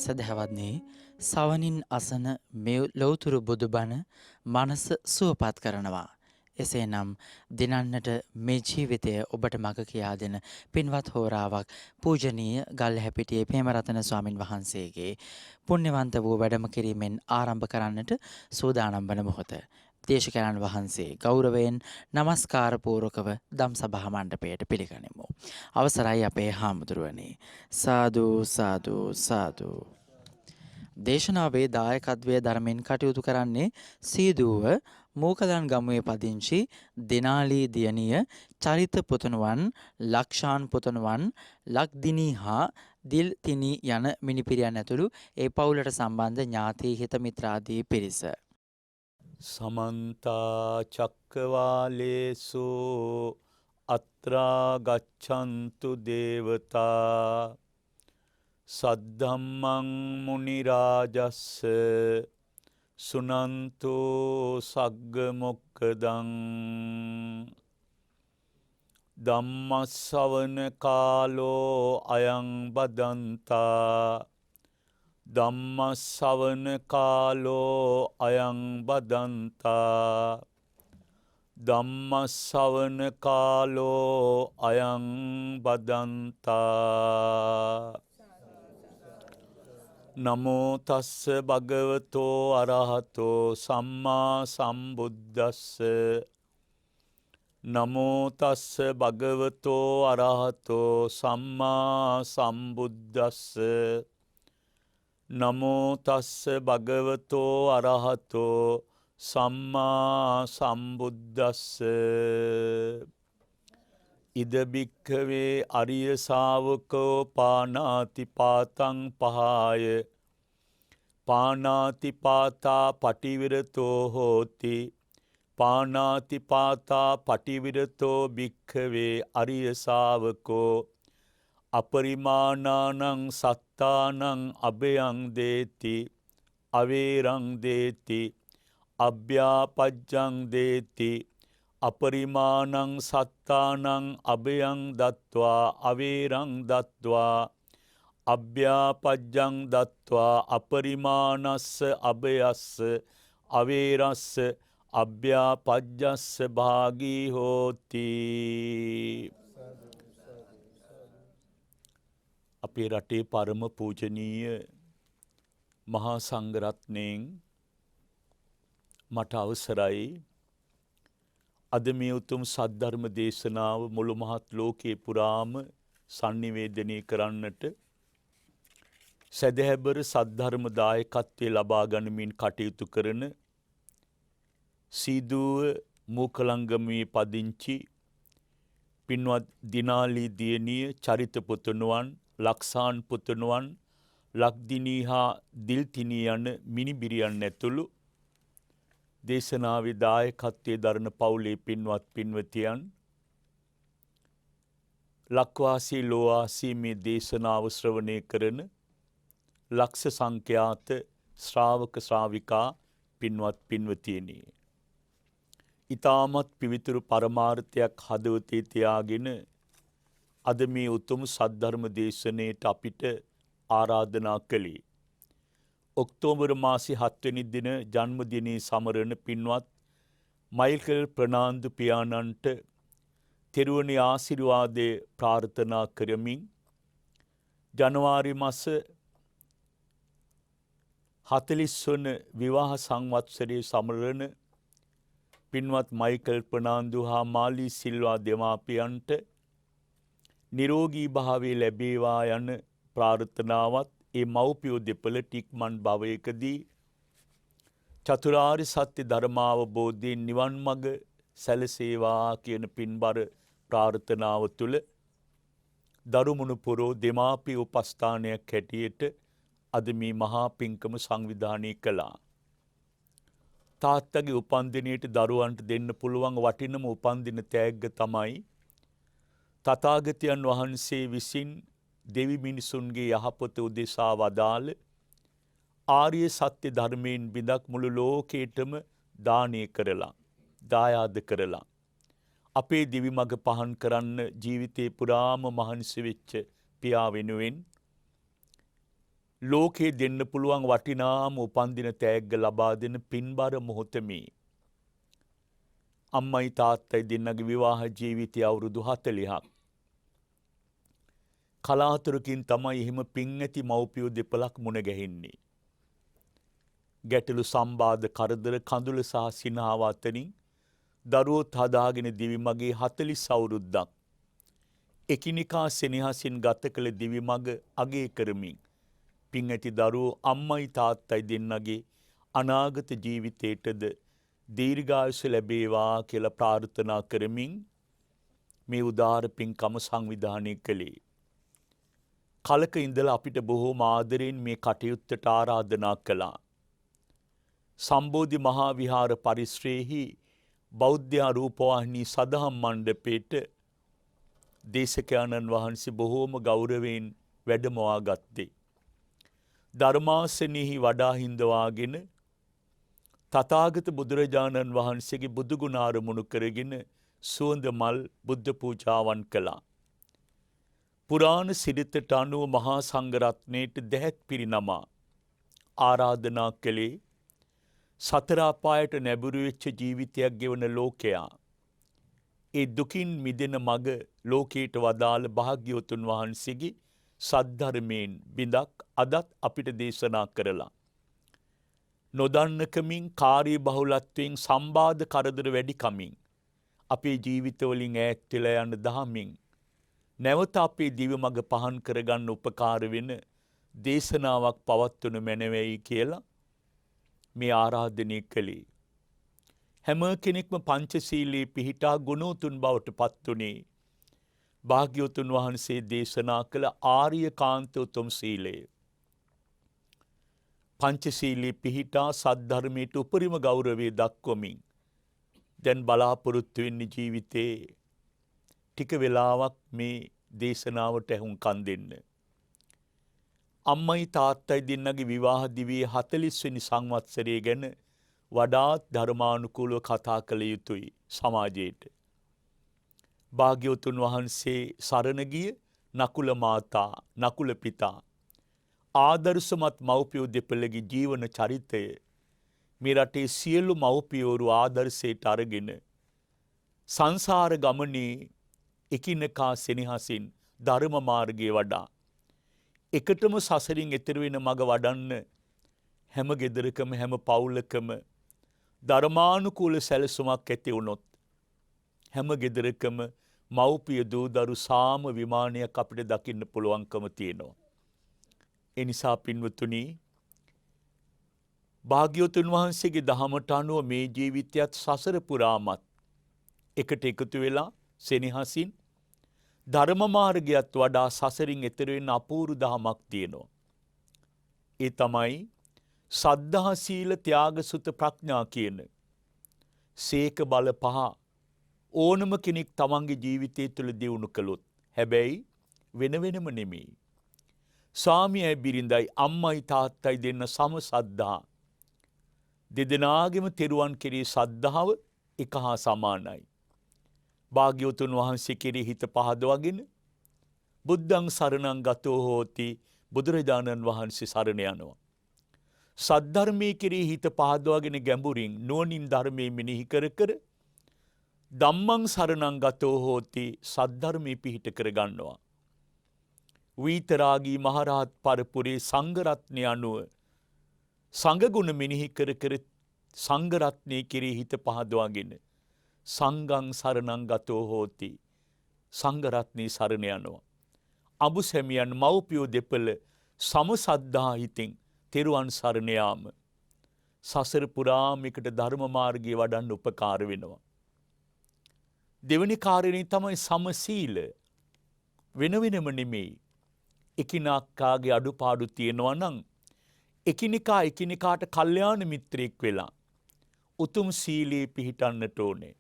සදහවත්නේ සවනින් අසන මේ ලෞතුරු බුදුබණ මනස සුවපත් කරනවා. එසේනම් දිනන්නට මේ ජීවිතය ඔබට මඟ කියා දෙන පින්වත් හෝරාවක් පූජනීය ගල්හැපිටියේ ප්‍රේමරතන ස්වාමින් වහන්සේගේ පුණ්‍යවන්ත වූ වැඩම කිරීමෙන් ආරම්භ කරන්නට සූදානම් වන මොහොත. දේශකයන්න් වහන්සේ ගෞරවයෙන් নমස්කාර පූර්වකව දම් සභා මණ්ඩපයට පිළිගනිමු. අවසරයි අපේ හාමුදුරුවනේ. සාදු සාදු සාදු. දේශනාවේ දායකත්වය දරමින් කටයුතු කරන්නේ සීදුව මූකලන් ගමුවේ පදිංචි දිනාලී දියණිය, චරිත පුතණුවන්, ලක්ෂාන් පුතණුවන්, ලක්දිනී හා දිල්තිනී යන මිනිපිරියන් ඇතුළු ඒ පවුලට සම්බන්ධ ඥාති හිත මිත්‍රාදී පිරිස. සමන්ත චක්කවාලේසු අත්‍රා ගච්ඡන්තු දේවතා සද්ධම්මං මුනි රාජස්ස සුනන්තු සග්ග මොක්ඛදං ධම්මස්සවන කාලෝ අයං බදන්තා ධම්මස්සවන කාලෝ අයං බදන්තා ධම්මස්සවන කාලෝ අයං බදන්තා නමෝ තස්ස භගවතෝ අරහතෝ සම්මා සම්බුද්දස්ස නමෝ තස්ස භගවතෝ අරහතෝ සම්මා සම්බුද්දස්ස නමෝ තස්ස භගවතෝ අරහතෝ සම්මා සම්බුද්දස්ස ඉද බික්ඛවේ අරිය ශාවකෝ පානාති පාතං පහාය පානාති පාතා පටිවිරතෝ හෝති පානාති පාතා පටිවිරතෝ බික්ඛවේ අරිය ශාවකෝ අපරිමාණානං සත්තානං අභයං දේති අවේරං දේති අභ්‍යාපජ්ජං දේති අපරිමාණං සත්තානං අභයං දත්වා අවේරං දත්වා අභ්‍යාපජ්ජං දත්වා අපරිමාණස්ස අභයස්ස අවේරස්ස අභ්‍යාපජ්ජස්ස භාගී හෝති. අපේ රටේ පරම පූජනීය මහා සංඝරත්නයෙන් මට අවසරයි අද මේ උතුම් සද්ධර්ම දේශනාව මුළු මහත් ලෝකේ පුරාම sannivedanaya කරන්නට සදහැබර සද්ධර්ම දායකත්වයේ ලබා ගනිමින් කටයුතු කරන සීදුව මූකලංගමේ පදිංචි පින්වත් දිනාලී දියණිය, චරිත පුතණුවන්, ලක්ෂාන් පුතණුවන්, ලක්දිනී හා දිල්තිනී යන මිනිබිරියන් ඇතුළු දේශනාවේ දායකත්වයේ දරන පවුලේ පින්වත් පින්වතියන්, ලක්වාසී ලෝවාසී මේ දේශනාව ශ්‍රවණය කරන ලක්ෂ සංඛ්‍යාත ශ්‍රාවක ශ්‍රාවිකා පින්වත් පින්වතියනි, ඊ타මත් පිවිතුරු පරමාර්ථයක් හදවතේ තියාගෙන අද මේ උතුම් සද්ධර්ම දේශනාවට අපිට ආරාධනා කළේ ඔක්තෝබර් මාසේ 7 වෙනි දින ජන්මදිනයේ සමරන පින්වත් මයිකල් ප්‍රනාන්දු පියාණන්ට තෙරුවනේ ආශිර්වාදයේ ප්‍රාර්ථනා කරමින් ජනවාරි මාස 40 වන විවාහ සංවත්සරයේ සමරන පින්වත් මයිකල් ප්‍රනාන්දු හා මාලී සිල්වා දෙමාපියන්ට නිරෝගී භාවය ලැබේවා යන ප්‍රාර්ථනාවත් ඒ මව්පියෝ දෙපළට ඉක්මන් භවයකදී චතුරාර්ය සත්‍ය ධර්මාවබෝධයෙන් නිවන් මඟ සැලසේවා කියන පින්බර ප්‍රාර්ථනාව තුළ දරුමුණු පුරෝ දෙමාපිය උපස්ථානයක් හැටියට අද මේ මහා පින්කම සංවිධානය කළා. තාත්තගේ උපන්දිනයට දරුවන්ට දෙන්න පුළුවන් වටිනම උපන්දින තෑග්ග තමයි තථාගතයන් වහන්සේ විසින් දෙවි මිනිසුන්ගේ යහපත උදෙසා වදාළ ආර්ය සත්‍ය ධර්මයෙන් බිඳක් මුළු ලෝකේටම දානය කරලා, දායාද කරලා අපේ දිවි මඟ පහන් කරන්න ජීවිතේ පුරාම මහන්සි වෙච්ච පියා වෙනුවෙන් ලෝකයේ දෙන්න පුළුවන් වටිනාම උපන්දින තෑග්ග ලබා දෙන පින්බර මොහොතමි. අම්මයි තාත්තයි දෙන්නගේ විවාහ ජීවිතය අවුරුදු 40ක්. කලාතුරකින් තමයි එහෙම පින් ඇති මව්පියෝ දෙපළක් මුණ ගැහෙන්නේ. ගැටලු සම්බාධ කරදර කඳුල සහ සිනහව අතරින් දරුවොත් හදාගෙන දිවි මගේ 40 අවුරුද්දක් එකිනෙකා සෙනෙහසින් ගත කළ දිවි මග අගය කරමින් පින් ඇති දරුවෝ අම්මයි තාත්තයි දෙන්නගේ අනාගත ජීවිතයටද දීර්ඝායුෂ ලැබේවා කියලා ප්‍රාර්ථනා කරමින් මේ උදාර පින්කම සංවිධානය කළේ. කලක ඉඳලා අපිට බොහෝම ආදරෙන් මේ කටයුත්තට ආරාධනා කළා. සම්බෝධි මහා විහාර පරිශ්‍රයේහි බෞද්ධ රූපවාහිනී සදහම් මණ්ඩපයේට දේශකයන්න් වහන්සේ බොහෝම ගෞරවයෙන් වැඩමවා ගත්තේ. ධර්මාසනෙහි වඩා හිඳවාගෙන තථාගත බුදුරජාණන් වහන්සේගේ බුදුගුණ අරමුණු කරගෙන සුවඳ මල් බුද්ධ පූජාවන් කළා. පුරාණ සිරිතට අනුව මහා සංඝරත්නයට දැහැත් පිරිනමා ආරාධනා කළේ සතර අපායට නැඹුරු වෙච්ච ජීවිතයක් ගෙවන ලෝකයා. ඒ දුකින් මිදෙන මග ලෝකයට වදාළ භාග්‍යවතුන් වහන්සේගේ සද්ධර්මයෙන් බිඳක් අදත් අපිට දේශනා කරලා. නොදන්නකමින් කාර්ය බහුලත්වයෙන් සම්බාධ කරදර වැඩි කමින් අපේ ජීවිතවලින් ඈත් වෙලා යන දහමින් නැවත අපේ දිව මඟ පහන් කරගන්න උපකාර වෙන දේශනාවක් පවත්වනු මැනවයි කියලා මේ ආරාධනය කළේ. හැම කෙනෙක්ම පංචශීලයේ පිහිටා ගුණෝතුන් බවට පත් වුණේ භාග්‍යවතුන් වහන්සේ දේශනා කළ ආර්යකාන්ත උතුම් සීලය. පංචශීලයේ පිහිටා සද්ධර්මයට උපරිම ගෞරවය දක්වමින් දැන් බලාපොරොත්තු වෙන්නේ ජීවිතේ ටික වෙලාවක් මේ දේශනාවට ඇහුම්කන් දෙන්න. අම්මයි තාත්තයි දෙන්නගේ විවාහ දිවියේ 40 වෙනි සංවත්සරය ගැන වඩාත් ධර්මානුකූලව කතා කළ යුතුයි සමාජයට. භාග්‍යවතුන් වහන්සේ සරණ ගිය නකුල මාතා, නකුල පිතා ආදර්ශමත් මව්පියෝ දෙපළගේ ජීවන චරිතය මේ රටේ සියලු මව්පියවරු ආදර්ශයට අරගෙන සංසාර ගමනේ එකිනෙකා සෙනෙහසින් ධර්ම මාර්ගයේ වඩා එකටම සසරින් එතර වෙන මඟ වඩන්න හැම ගෙදරකම හැම පවුලකම ධර්මානුකූල සැලසුමක් ඇති වුණොත් හැම ගෙදරකම මව්පිය දූ දරු සාම විමානයක් අපිට දකින්න පුළුවන්කම තියෙනවා. ඒ නිසා පින්වතුනි භාග්‍යවතුන් වහන්සේගේ දහමට අනුව මේ ජීවිතයත් සසර පුරාමත් එකට එකතු වෙලා සෙනෙහසින් ධර්ම මාර්ගයත් වඩා සසරින් එතර වෙන අපූර්ව දහමක් තියෙනවා. ඒ තමයි සද්ධා සීල ත්‍යාග සුත ප්‍රඥා කියන සීක බල පහ ඕනම කෙනෙක් තමන්ගේ ජීවිතය තුළ දියුණු කළොත් හැබැයි වෙන වෙනම නෙමෙයි. ස්වාමියයි බිරිඳයි අම්මයි තාත්තයි දෙන්න සම සද්ධා දෙදෙනාගේම තෙරුවන් කෙරෙහි සද්ධාව එක හා සමානයි. භාග්‍යවතුන් වහන්සේ කෙරෙහි හිත පහදවගෙන බුද්ධං සරණං ගතෝ හෝති බුදුරජාණන් වහන්සේ සරණ යනවා. සද්ධර්මයේ කෙරෙහි හිත පහදවගෙන ගැඹුරින් නුවණින් ධර්මයේ මෙනෙහි කර කර ධම්මං සරණං ගතෝ හෝති සද්ධර්මයේ පිහිට කර ගන්නවා. වීතරාගී මහරහත් පරපුරේ සංඝ රත්නය අනුව සංඝ ගුණ මෙනෙහි කර කර සංඝ රත්නයේ කෙරෙහි හිත පහදවගෙන සංඝං සරණං ගතෝ හෝති සංඝ රත්නයේ සරණ යනවා. අබු සැමියන් මව්පියෝ දෙපළ සම සද්ධා හිතින් තෙරුවන් සරණ යාම සසර පුරාම එකට ධර්ම මාර්ගයේ වඩන්න උපකාර වෙනවා. දෙවෙනි කාරණේ තමයි සමසීල. වෙන වෙනම නෙමෙයි. එකිනෙකාගේ අඩුපාඩු තියෙනවා නම් එකිනෙකා එකිනෙකාට කල්යාණ මිත්‍රයෙක් වෙලා උතුම් සීලයේ පිහිටන්නට ඕනේ.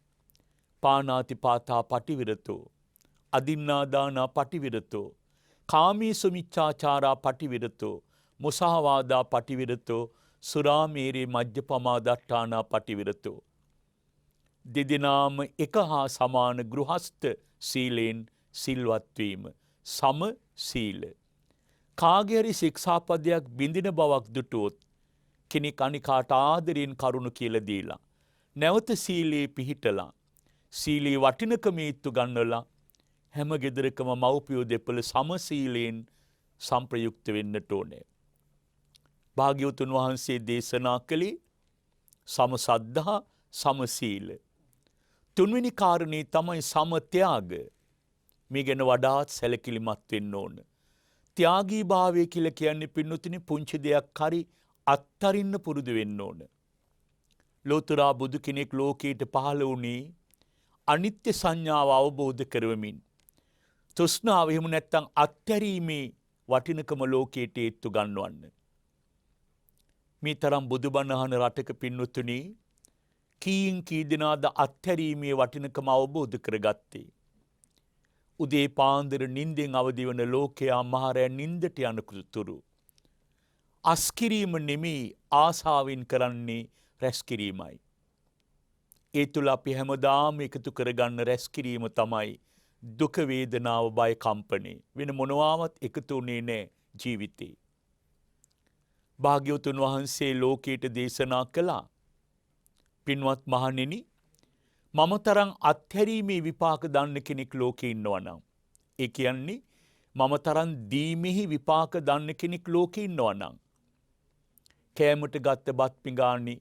පානාති පාතා පටිවිරතෝ අදින්නාදානා පටිවිරතෝ කාමීසු මිච්ඡාචාරා පටිවිරතෝ මුසාවාදා පටිවිරතෝ සුරාමේරේ මජ්ජපමා දට්ඨානා පටිවිරතෝ. දෙදෙනාම එක හා සමාන ගෘහස්ත සීලෙන් සිල්වත් වීම සම සීල. කාගේ හරි ශික්ෂාපදයක් බිඳින බවක් දුටුවොත් කෙනෙක් අනිකාට ආදරයෙන් කරුණු කියලා දීලා නැවත සීලේ පිහිටලා සීලේ වටිනකම ඊත්තු ගන්නලා හැම ගෙදරකම මව්පියෝ දෙපළ සමසීලයෙන් සම්ප්‍රයුක්ත වෙන්නට ඕනේ. භාග්‍යවතුන් වහන්සේ දේශනා කළේ සමසද්ධා සමසීල. තුන්වෙනි කාරණේ තමයි සමත්‍යාග. මේ ගැන වඩාත් සැලකිලිමත් වෙන්න ඕන. ත්‍යාගී භාවය කියලා කියන්නේ පින්නතුනි පුංචි දෙයක් හරි අත්තරින්න පුරුදු වෙන්න ඕන. ලෝතුරා බුදු කෙනෙක් ලෝකයට පහළ වුණේ අනිත්‍ය සංඥාව අවබෝධ කරවමින්. තෘෂ්ණාව එහෙම නැත්නම් අත්හැරීමේ වටිනකම ලෝකයට ඒත්තු ගන්නවන්න. මේ තරම් බුදුබණ අහන රටක පින්නතුනි කීයින් කී දෙනාද අත්හැරීමේ වටිනකම අවබෝධ කරගත්තේ. උදේ පාන්දර නිින්දෙන් අවදි වන ලෝකයා මහරෑ නිින්දට යනතුරු අස්කිරීම නෙමේ ආසාවෙන් කරන්නේ රැස්කිරීමයි. ඒ තුළ අපි හැමදාම එකතු කරගන්න රැස්කිරීම තමයි දුක වේදනාව බය කම්පණේ. වෙන මොනවාවත් එකතු වුණේ නැහැ ජීවිතේ. භාග්‍යවතුන් වහන්සේ ලෝකයට දේශනා කළා. පින්වත් මහණෙනි මම තරම් අත්හැරීමේ විපාක දන්න කෙනෙක් ලෝකේ ඉන්නවා නම් ඒ කියන්නේ මම තරම් දීමෙහි විපාක දන්න කෙනෙක් ලෝකේ ඉන්නවා නම් කෑමට ගත්ත බත් පිඟානි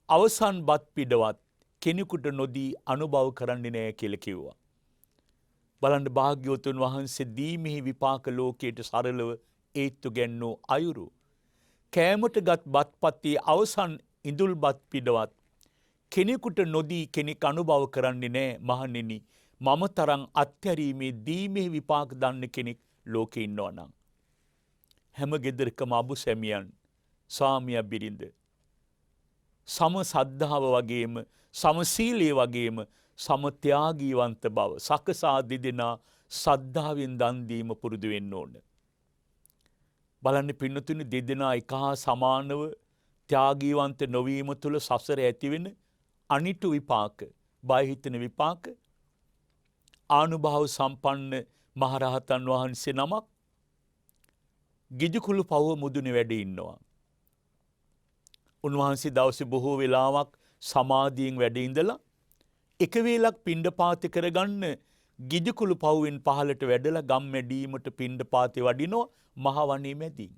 අවසන් බත් පිඩවත් කෙනෙකුට නොදී අනුභව කරන්නේ නැහැ කියලා කිව්වා. බලන්න භාග්‍යවතුන් වහන්සේ දීමෙහි විපාක ලෝකයට සරලව ඒත්තු ගැන්නෝ අයුරු. කෑමට ගත් බත්පත්තියේ අවසන් ඉඳුල් බත් පිඩවත් කෙනෙකුට නොදී කෙනෙක් අනුභව කරන්නේ නැහැ මහණෙනි මම තරම් අත්හැරීමේ දීමේ විපාක දන්න කෙනෙක් ලෝකේ ඉන්නවා නම් හැම ගෙදරකම අබු සැමියන් ස්වාමියා බිරිඳ සම සද්ධාව වගේම සමසීලයේ වගේම සමත්‍යාගීවන්ත බව සකසා දෙදෙනා සද්ධාවෙන් දන් දීම පුරුදු වෙන්න ඕන. බලන්න පින්නතුනි දෙදෙනා එක හා සමානව ත්‍යාගීවන්ත නොවීම තුළ සසර ඇතිවෙන අනිටු විපාක, බය හිතෙන විපාක ආනුභාව සම්පන්න මහරහතන් වහන්සේ නමක් ගිජුකුළු පව මුදුනේ වැඩ ඉන්නවා. උන්වහන්සේ දවසේ බොහෝ වෙලාවක් සමාධියෙන් වැඩ ඉඳලා එක වේලක් පිණ්ඩපාත කරගන්න ගිජුකුළු පවෙන් පහළට වැඩලා ගම් මැඩීමට පිණ්ඩපාතේ වඩිනවා මහවණේ මැදින්.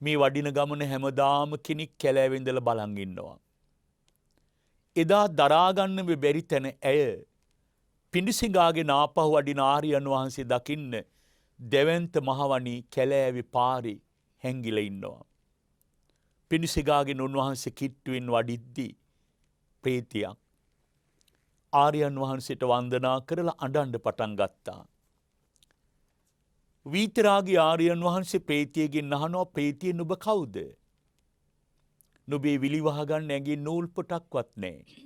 මේ වඩින ගමන හැමදාම කෙනෙක් කැලෑවේ ඉඳලා බලන් ඉන්නවා. එදා දරා ගන්න බැරි තැන ඇය පිඬුසිඟාගෙන ආපහු වඩින ආර්යයන් වහන්සේ දකින්න දෙවන්ත මහවණී කැලෑවේ පාරේ හැංගිලා ඉන්නවා. පිඬුසිඟාගෙන උන්වහන්සේ කිට්ටුවෙන් වඩිද්දී ප්‍රේතියක් ආර්යයන් වහන්සේට වන්දනා කරලා අඬන්න පටන් ගත්තා. වීතරාගී ආර්යයන් වහන්සේ ප්‍රේතියගෙන් අහනවා ප්‍රේතිය නුඹ කවුද? නුඹේ විලි වහගන්න ඇඟේ නූල් පොටක්වත් නැහැ.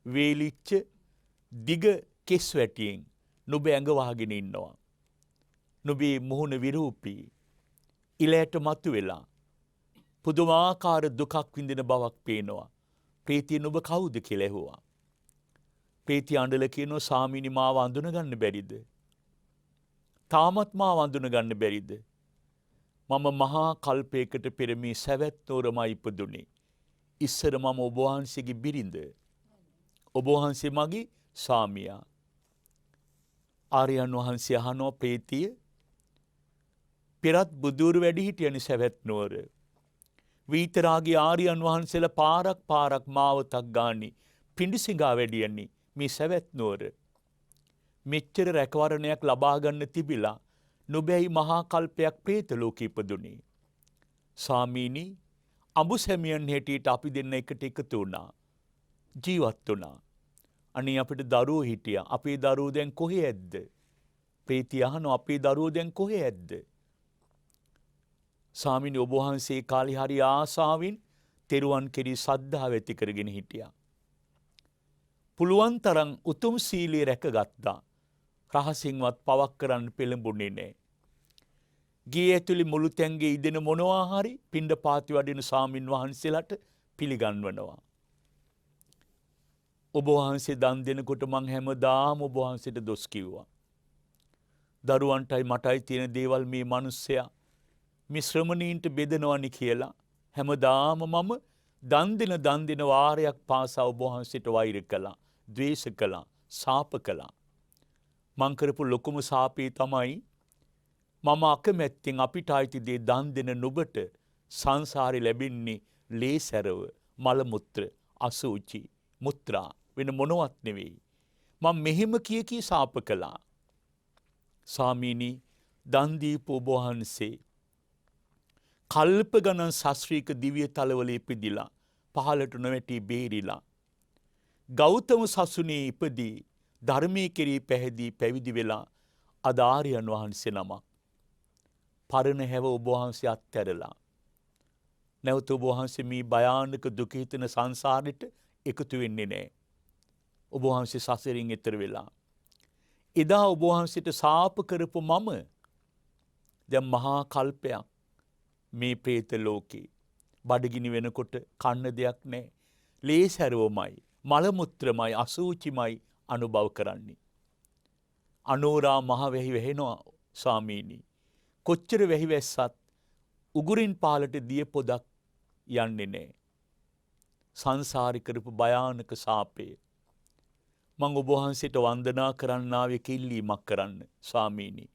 වේලිච්ච දිග කෙස් වැටියෙන් නුඹ ඇඟ වහගෙන ඉන්නවා. නුඹේ මුහුණ විරූපී. ඉලයට මතු වෙලා පුදුමාකාර දුකක් විඳින බවක් පේනවා. ප්‍රේතිය නුඹ කවුද කියලා ඇහුවා. ප්‍රේතිය අඬලා කියනවා ස්වාමීනි මාව අඳුන ගන්න බැරිද? තාමත් මාව අඳුන ගන්න බැරිද? මම මහා කල්පයකට පෙර මේ සවැත් නුවරමයි ඉපදුනේ. ඉස්සර මම ඔබ වහන්සේගේ බිරිඳ. ඔබ වහන්සේ මගේ ස්වාමියා. ආර්යයන් වහන්සේ අහනවා ප්‍රේතිය පෙරත් බුදුරු වැඩි හිටියනේ සවැත් නුවර. වීතරාගී ආර්යයන් වහන්සේලා පාරක් මාවතක් ගානේ පිඬුසිඟා වැඩියන්නේ මේ සවැත් නුවර. මෙච්චර රැකවරණයක් ලබා ගන්න තිබිලා නුඹයි මහා කල්පයක් പ്രേත ලෝකෙ ඉපදුනේ. ස්වාමීනි අඹු සැමියන් හැටියට අපි දෙන්න එකට එකතු වුණා. ජීවත් වුණා. අනේ අපිට දරුවෝ හිටියා. අපේ දරුවෝ දැන් කොහේ ඇද්ද? ප්‍රේතිය අහනවා අපේ දරුවෝ දැන් කොහේ ඇද්ද? ස්වාමීනි ඔබ වහන්සේ කාලේ හරි ආසාවෙන් තෙරුවන් කෙරෙහි ශ්‍රද්ධාව ඇති කරගෙන හිටියා. පුළුවන් තරම් උතුම් සීලය රැකගත්තා. රහසින්වත් පවක් කරන්න පෙළඹුණේ නැහැ. ගේ ඇතුලේ මුළු තැන්ගේ ඉදෙන මොනවා හරි පිණ්ඩපාති වඩින ස්වාමින් වහන්සේලාට පිළිගන්වනවා. ඔබ වහන්සේ දන් දෙනකොට මං හැමදාම ඔබ වහන්සේට දොස් කිව්වා. දරුවන්ටයි මටයි තියෙන දේවල් මේ මිනිස්සයා මේ ශ්‍රමණීන්ට බෙදනවනි කියලා හැමදාම මම දන් දෙන වාරයක් පාසා ඔබ වහන්සේට වෛර කළා, ද්වේෂ කළා, සාප කළා. මං කරපු ලොකුම සාපේ තමයි මම අකමැත්තෙන් අපිට අයිති දේ දන් දෙන නුඹට සංසාරේ ලැබෙන්නේ ලේසැරව, මල මුත්‍ර, අසුචි, මුත්‍රා වෙන මොනවත් නෙවෙයි. මම මෙහෙම කී සාප කළා. ස්වාමීනි, දන් දීපු ඔබ වහන්සේ කල්ප ගණන් ශාස්ත්‍රීක දිව්‍ය තලවල ඉපදිලා පහළට නොවැටි බේරිලා ගෞතම සසුනේ ඉපදී ධර්මයේ කෙරෙහි පැහැදී පැවිදි වෙලා අද ආර්යයන් වහන්සේ නමක්. පරණ හැව ඔබ වහන්සේ අත්හැරලා නැවත ඔබ වහන්සේ මේ භයානක දුක හිතෙන සංසාරෙට එකතු වෙන්නේ නැහැ. ඔබ වහන්සේ සසරින් එතර වෙලා. එදා ඔබ වහන්සේට සාප කරපු මම දැන් මහා කල්පයක් මේ പ്രേත ලෝකේ බඩගිනි වෙනකොට කන්න දෙයක් නැහැ. ලේසැරවමයි, මල මුත්‍රමයි, අසුචිමයි අනුභව කරන්නේ. අනෝරා මහ වැහි වැහෙනවා ස්වාමීනි. කොච්චර වැහි වැස්සත් උගුරින් පාලට දිය පොදක් යන්නේ නැහැ. සංසාරේ කරපු භයානක සාපේ. මම ඔබ වහන්සේට වන්දනා කරන්න ආවේ කිල්ලීමක් කරන්න ස්වාමීනි.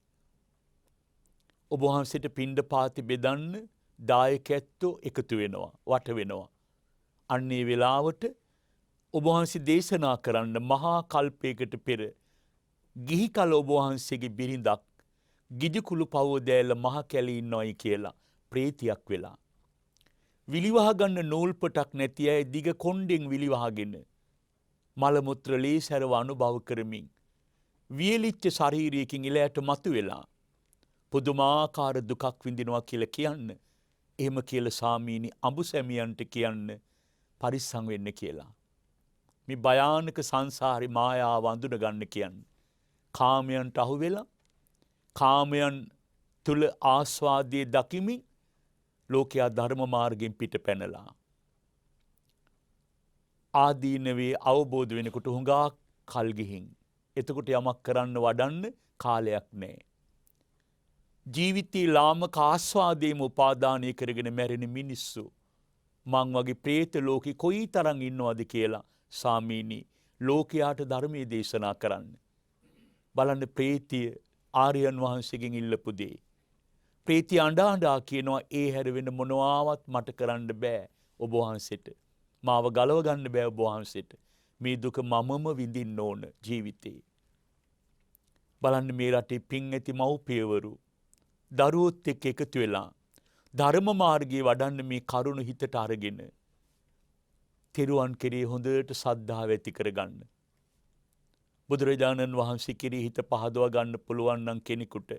ඔබ වහන්සේට පිණ්ඩපාති බෙදන්න දායකයෝ එකතු වෙනවා, වට වෙනවා. අන්නේ වෙලාවට ඔබ වහන්සේ දේශනා කරන්න මහා කල්පයකට පෙර ගිහි කල ඔබ වහන්සේගේ බිරිඳක් ගිජකුළු පවෝ දෑල මහ කැලේ ඉන්නවයි කියලා ප්‍රේතියක් වෙලා. විලිවහ ගන්න නූල් පොටක් නැති අය දිග කොණ්ඩෙන් විලිවහගෙන මල මුත්‍ර ලේසැරව අනුභව කරමින් වියලිච්ච ශරීරයකින් ඉලයට මතුවෙලා පුදුමාකාර දුකක් විඳිනවා කියලා කියන්න. එහෙම කියලා සාමීනි අඹු සැමියන්ට කියන්න පරිස්සම් වෙන්න කියලා. මේ භයානක සංසාරේ මායාව අඳුන ගන්න කියන්නේ. කාමයන්ට අහු වෙලා කාමයන් තුල ආස්වාදයේ දකිමින් ලෝකයා ධර්ම මාර්ගයෙන් පිට පැනලා ආදීනවේ අවබෝධ වෙනකොට හුඟා කල් ගිහින් එතකොට යමක් කරන්න වඩන්න කාලයක් නැහැ. ජීවිතේ ලාමක ආස්වාදයේම උපාදානය කරගෙන මැරෙන මිනිස්සු මං වගේ പ്രേත ලෝකේ කොයි තරම් ඉන්නවද කියලා සාමීනි ලෝකයාට ධර්මයේ දේශනා කරන්න. බලන්න ප්‍රේතිය ආර්යයන් වහන්සේගෙන් ඉල්ලපු දේ. ප්‍රේතිය අඬා කියනවා ඒ හැර වෙන මොනවාවත් මට කරන්න බෑ ඔබ වහන්සේට. මාව ගලව ගන්න බෑ ඔබ වහන්සේට. මේ දුක මමම විඳින්න ඕන ජීවිතේ. බලන්න මේ රටේ පින් ඇති මව්පියවරු දරුවොත් එක්ක එකතු වෙලා ධර්ම මාර්ගයේ වඩන්න මේ කරුණ හිතට අරගෙන තිරුවන් කෙරේ හොඳට සද්ධාව ඇති කරගන්න. බුදුරජාණන් වහන්සේ කෙරේ හිත පහදවා ගන්න පුළුවන් නම් කෙනෙකුට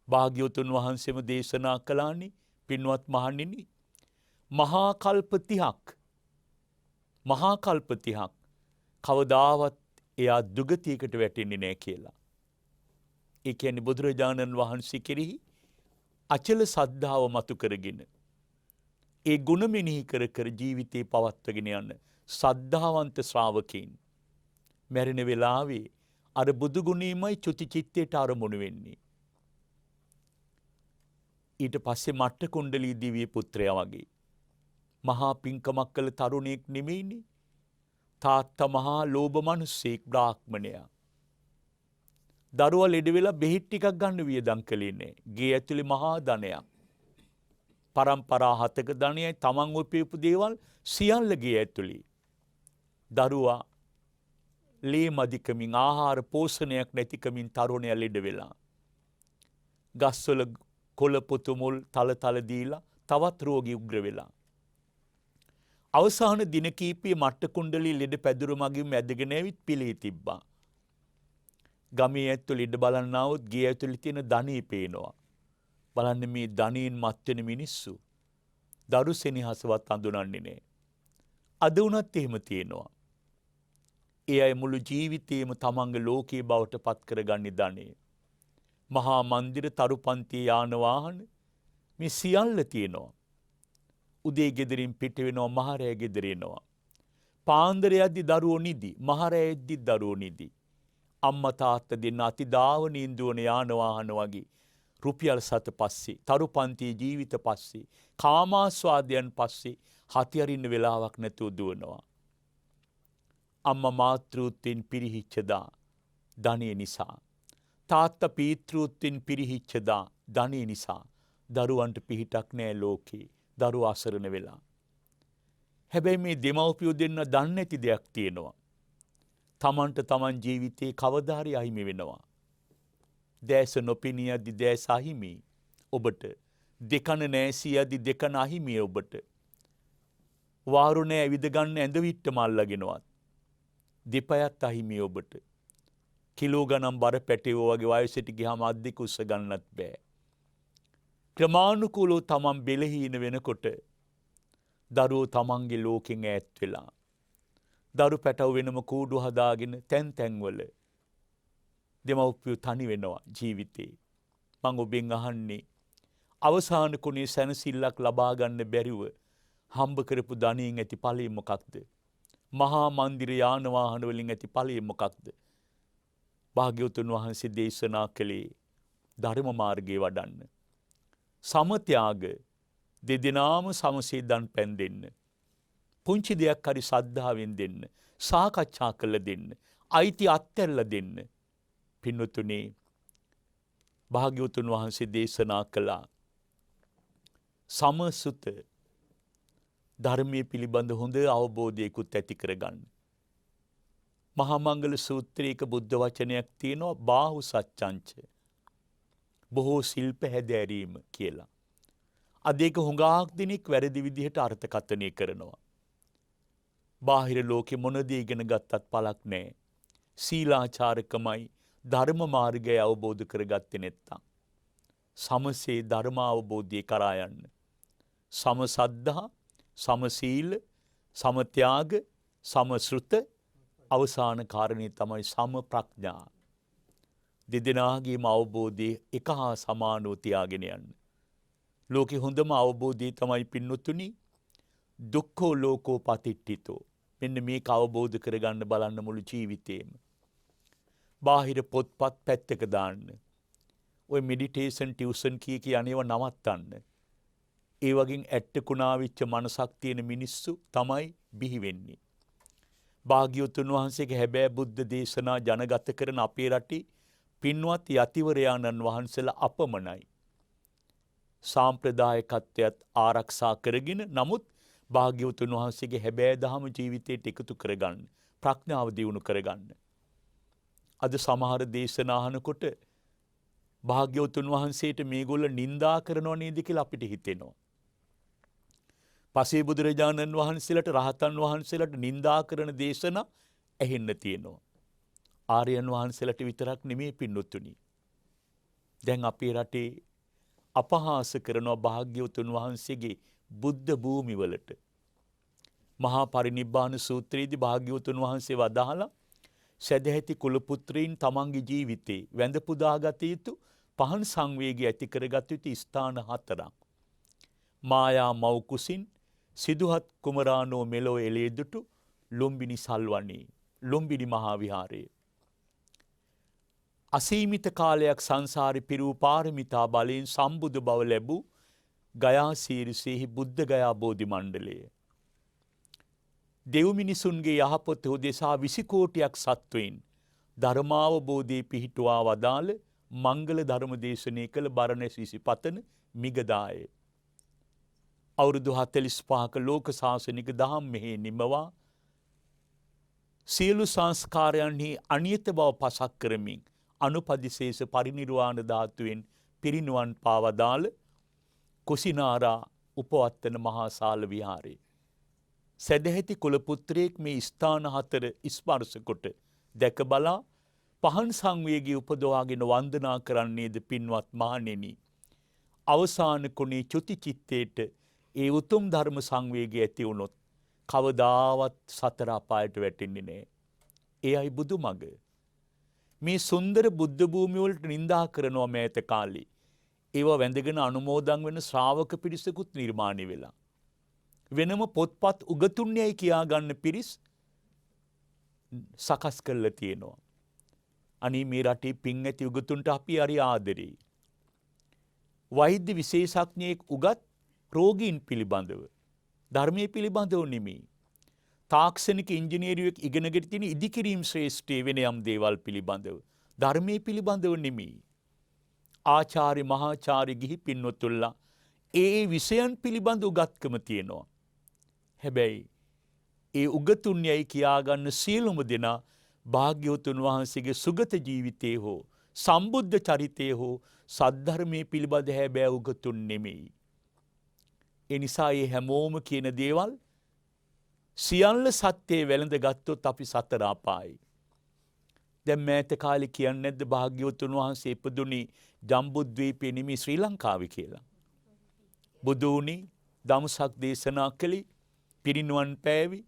භාග්‍යවතුන් වහන්සේම දේශනා කළානි පින්වත් මහණෙනි මහා කල්ප 30ක් කවදාවත් එයා දුගතියකට වැටෙන්නේ නැහැ කියලා. ඒ කියන්නේ බුදුරජාණන් වහන්සේ කෙරෙහි අචල සද්ධාව මතු කරගෙන ඒ ගුණ මෙනෙහි කර කර ජීවිතේ පවත්වගෙන යන සද්ධාවන්ත ශ්‍රාවකයන් මැරෙන වෙලාවේ අර බුදු ගුණීමයි චුති චිත්තයට අරමුණු වෙන්නේ. ඊට පස්සේ මට්ට කුණ්ඩලී දිව්‍ය පුත්‍රයා වගේ මහා පිංකමක් කළ තරුණයෙක් නෙමෙයිනේ. තාත්තා මහා ලෝභ මිනිස්සෙක් බ්‍රාහ්මණයා. දරුවා ලෙඩ වෙලා බෙහෙත් ටිකක් ගන්න වියදම් කළේ නැහැ. ගේ ඇතුලේ මහා ධනයක්. පරම්පරා 7ක ධනයයි තමන් උපයපු දේවල් සියල්ල ගේ ඇතුලේ. දරුවා ලේ මදිකමින් ආහාර පෝෂණයක් නැතිකමින් තරුණයා ලෙඩ වෙලා. ගස්වල කොළ පොතු මුල් තල දීලා තවත් රෝගී උග්‍ර වෙලා. අවසාන දින කීපයේ මට්ට කුණ්ඩලී ලෙඩ පැදුරු මගින් ඇදගෙන ඇවිත් පිළේ තිබ්බා. ගමේ ඇතුළේ ඉඳ බලන්නවොත් ගේ ඇතුළේ තියෙන ධනෙ පේනවා. බලන්න මේ ධනෙන් මත් වෙන මිනිස්සු දරු සෙනෙහසවත් අඳුනන්නේ නැහැ. අද වුණත් එහෙම තියෙනවා. ඒ අය මුළු ජීවිතේම තමන්ගේ ලෝකයේ බවට පත් කරගන්නේ ධනෙ. මහා මන්දිර තරුපන්ති යාන වාහන මේ සියල්ල තියෙනවා. උදේ ගෙදරින් පිට වෙනවා මහරෑ ගෙදර එනවා. පාන්දර යද්දි දරුවෝ නිදි, මහරෑ යද්දි දරුවෝ නිදි. අම්මා තාත්තා දෙන්න අතිදාවනින් දුවන යාන වාහන වගේ රුපියල් 7 පස්සේ, තරු පන්තියේ ජීවිත පස්සේ, කාමාස්වාදයන් පස්සේ හතියරින්න වෙලාවක් නැතුව දුවනවා. අම්මා මාතෘත්වයෙන් පිරිහිච්ච දා ධනෙ නිසා. තාත්තා පීතෘත්වයෙන් පිරිහිච්ච දා ධනෙ නිසා. දරුවන්ට පිහිටක් නෑ ලෝකේ. දරුවා අසරණ වෙලා. හැබැයි මේ දෙමව්පියෝ දෙන්න දන්නේ නැති දෙයක් තියෙනවා. තමන්ට තමන් ජීවිතේ කවදා හරි අහිමි වෙනවා. දැස නොපෙනියදි දැස අහිමි ඔබට. දෙකන නැසියදි දෙකන අහිමි ඔබට. වාරු නෑ ඇවිද ගන්න ඇඳ විට්ටම අල්ලගෙනවත්. දෙපයත් අහිමි ඔබට. කිලෝ ගණන් බර පැටවෝ වගේ වයසට ගියාම අත් දෙක උස්ස ගන්නත් බෑ. ක්‍රමානුකූලව තමන් බෙලහීන වෙනකොට දරුවෝ තමන්ගේ ලෝකෙන් ඈත් වෙලා. දරු පැටව වෙනම කූඩු හදාගෙන තැන් තැන්වල දෙමව්පියෝ තනි වෙනවා ජීවිතේ. මං ඔබෙන් අහන්නේ අවසාන කොනේ සැනසෙල්ලක් ලබා ගන්න බැරිව හම්බ කරපු ධනියෙන් ඇති ඵලය මොකක්ද? මහා මන්දිර යාන වාහන වලින් ඇති ඵලය මොකක්ද? භාග්‍යවතුන් වහන්සේ දේශනා කළේ ධර්ම මාර්ගයේ වඩන්න. සමත්‍යාග දෙදෙනාම සමසේ දන් පැන් දෙන්න. පුංචි දෙයක් හරි සද්ධාවෙන් දෙන්න. සාකච්ඡා කළ දෙන්න. අයිති අත්හැරලා දෙන්න. පින්වතුනි භාග්‍යවතුන් වහන්සේ දේශනා කළා සමසුත ධර්මයේ පිළිබඳ හොඳ අවබෝධයකුත් ඇති කරගන්න. මහා මංගල සූත්‍රයක බුද්ධ වචනයක් තියෙනවා බාහු සච්ඡංච. බොහෝ ශිල්ප හැදෑරීම කියලා. අද ඒක හුඟක් දෙනෙක් වැරදි විදිහට අර්ථකථනය කරනවා. බාහිර ලෝකෙ මොන දේ ඉගෙන ගත්තත් පළක් නැහැ. සීලාචාරකමයි ධර්ම මාර්ගය අවබෝධ කරගත්තේ නැත්තම්. සමසේ ධර්ම අවබෝධය කරා යන්න. සම සද්ධා, සම සීල, සම ත්‍යාග, සම ශ්‍රුත අවසාන කාරණේ තමයි සම ප්‍රඥා. දෙදෙනාගේම අවබෝධය එක හා සමානව තියාගෙන යන්න. ලෝකේ හොඳම අවබෝධය තමයි පින්නතුනි දුක්ඛෝ ලෝකෝ පතිට්ඨිතෝ. මෙන්න මේක අවබෝධ කරගන්න බලන්න මුළු ජීවිතේම. බාහිර පොත්පත් පැත්තක දාන්න. ඔය මෙඩිටේෂන් ටියුෂන් කී අනේව නවත්තන්න. ඒ වගේ ඇට්ටකුණා වෙච්ච මනසක් තියෙන මිනිස්සු තමයි බිහි වෙන්නේ. භාග්‍යවතුන් වහන්සේගේ හැබෑ බුද්ධ දේශනා ජනගත කරන අපේ රටේ පින්වත් යතිවරයාණන් වහන්සේලා අපමණයි. සාම්ප්‍රදායිකත්වයට ආරක්ෂා කරගෙන නමුත් භාග්‍යවතුන් වහන්සේගේ හැබෑ දහම ජීවිතයට එකතු කරගන්න. ප්‍රඥාව දියුණු කරගන්න. අද සමහර දේශනා අහනකොට භාග්‍යවතුන් වහන්සේට මේගොල්ල නිඳා කරනව නේද කියලා අපිට හිතෙනවා. පසේ බුදුරජාණන් වහන්සේලාට රහතන් වහන්සේලාට නිඳා කරන දේශනා ඇහෙන්න තියෙනවා. ආර්යයන් වහන්සේලාට විතරක් නෙමෙයි පින්නතුනි. දැන් අපේ රටේ අපහාස කරනවා භාග්‍යවතුන් වහන්සේගේ බුද්ධ භූමිවලට. මහා පරිනිබ්බාන සූත්‍රයේදී භාග්‍යවතුන් වහන්සේ වදාහලා සදැහැති කුල පුත්‍රයන් තමන්ගේ ජීවිතේ වැඳ පුදාගත යුතු පහන් සංවේගය ඇති කරගත යුතු ස්ථාන 4ක්. මායා මව් කුසින් සිදුහත් කුමරානෝ මෙලෝ එළේදුටු ලුම්බිනි සල්වනී ලුම්බිනි මහා විහාරයේ. අසීමිත කාලයක් සංසාරේ පිරූ පාරමිතා බලයෙන් සම්බුදු බව ලැබූ ගයා සීරිසෙහි බුද්ධ ගයා බෝධි මණ්ඩලය. දෙව් මිනිසුන්ගේ යහපත උදෙසා 20 කෝටියක් සත්වයින් ධර්මාවබෝධයේ පිහිටුවා වදාළ මංගල ධර්ම දේශනය කළ බරණැස් විසිපතන මිගදාය. අවුරුදු 45ක ලෝක ශාසනික දහම් මෙහි නිමවා සියලු සංස්කාරයන්හි අනියත බව පසක් කරමින් අනුපදිශේෂ පරිනිර්වාණ ධාතුවෙන් පිරිනුවන් පාවදාළ කුසිනාරා උපවත්තන මහා සාල විහාරේ. සදැහැති කුල පුත්‍රයෙක් මේ ස්ථාන 4 ස්පර්ශ කොට දැක බලා පහන් සංවේගී උපදවාගෙන වන්දනා කරන්නේද පින්වත් මහණෙනි. අවසාන කුණේ චුති චිත්තේට ඒ උතුම් ධර්ම සංවේගය ඇති වුණොත් කවදාවත් සතර අපායට වැටෙන්නේ නැහැ. එයයි බුදුමග. මේ සුන්දර බුද්ධ භූමිය වලට නිඳා කරනවා මෑත කාලේ. ඒව වැඳගෙන අනුමෝදන් වෙන ශ්‍රාවක පිරිසකුත් නිර්මාණය වෙලා. වෙනම පොත්පත් උගතුන්යයි කියා ගන්න පිරිස් සකස් කරලා තියෙනවා. අනේ මේ රටේ පින් ඇති උගතුන්ට අපි හරි ආදරෙයි. වෛද්‍ය විශේෂඥයෙක් උගත් රෝගීන් පිළිබඳව ධර්මයේ පිළිබඳව නෙමෙයි. තාක්ෂණික ඉංජිනේරුවෙක් ඉගෙනගෙන තියෙන ඉදිකිරීම් ශ්‍රේෂ්ඨයේ වෙන යම් දේවල් පිළිබඳව ධර්මයේ පිළිබඳව නෙමෙයි. ආචාර්ය මහාචාර්ය ගිහි පින්වතුන්ලා ඒ විෂයන් පිළිබඳ උගත්කම තියෙනවා. හැබැයි ඒ උගතුන් යයි කියාගන්න සියලුම දෙනා භාග්‍යවතුන් වහන්සේගේ සුගත ජීවිතයේ හෝ සම්බුද්ධ චරිතයේ හෝ සද්ධර්මයේ පිළිබඳ හැබෑ උගතුන් නෙමෙයි. ඒ නිසා මේ හැමෝම කියන දේවල් සියල්ල සත්‍යයේ වැළඳ ගත්තොත් අපි සතර අපායි. දැන් මෑත කාලේ කියන්නේ නැද්ද භාග්‍යවතුන් වහන්සේ ඉපදුනේ ජම්බුද්වීපයේ නෙමෙයි ශ්‍රී ලංකාවේ කියලා. බුදුනි දම්සක් දේශනා කළේ පිරිනුවන් පෑවි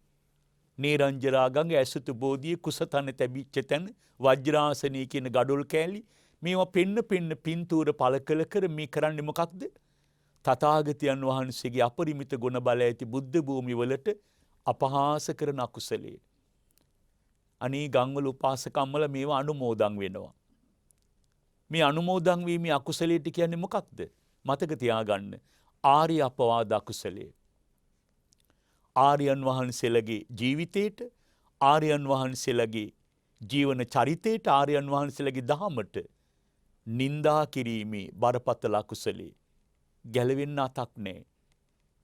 නේරංජරාගඟ ඇසුතු බෝධිය කුසතන තැබිච්ච තැන වජ්‍රාසනී කියන ගඩොල් කෑලි මේවා පෙන්න පින්තූර පළ කළ කර මේ කරන්නේ මොකක්ද? තථාගතයන් වහන්සේගේ අපරිමිත ගුණ බල ඇති බුද්ධ භූමිවලට අපහාස කරන අකුසලයේ. අනී ගම්වල උපාසකම්වල මේවා අනුමෝදන් වෙනවා. මේ අනුමෝදන් වීමේ අකුසලයට කියන්නේ මොකක්ද? මතක තියාගන්න. ආර්ය අපවාද අකුසලයේ. ආර්යයන් වහන්සේලගේ ජීවිතේට, ආර්යයන් වහන්සේලගේ ජීවන චරිතයට, ආර්යයන් වහන්සේලගේ දහමට නින්දා කිරීමේ බරපතල අකුසලයේ ගැලවෙන්න අතක් නැහැ.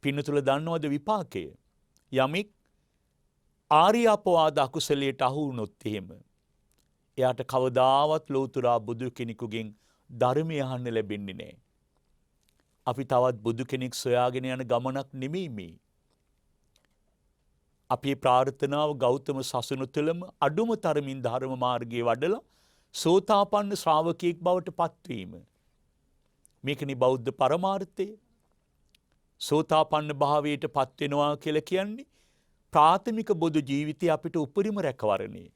පින්නතුල දන්නවද විපාකය? යමෙක් ආර්ය අපවාද අකුසලයට අහු වුණොත් එහෙම එයාට කවදාවත් ලෞතුරා බුදු කෙනෙකුගෙන් ධර්මය අහන්න ලැබෙන්නේ නැහැ. අපි තවත් බුදු කෙනෙක් සොයාගෙන යන ගමනක් නෙමෙයි මේ. අපේ ප්‍රාර්ථනාව ගෞතම සසුන තුළම අඩුම තරමින් ධර්ම මාර්ගයේ වඩලා සෝතාපන්න ශ්‍රාවකයෙක් බවට පත්වීම. මේකනේ බෞද්ධ පරමාර්ථය. සෝතාපන්න භාවයට පත්වෙනවා කියලා කියන්නේ ප්‍රාථමික බුදු ජීවිතය අපිට උපරිම රැකවරණේ.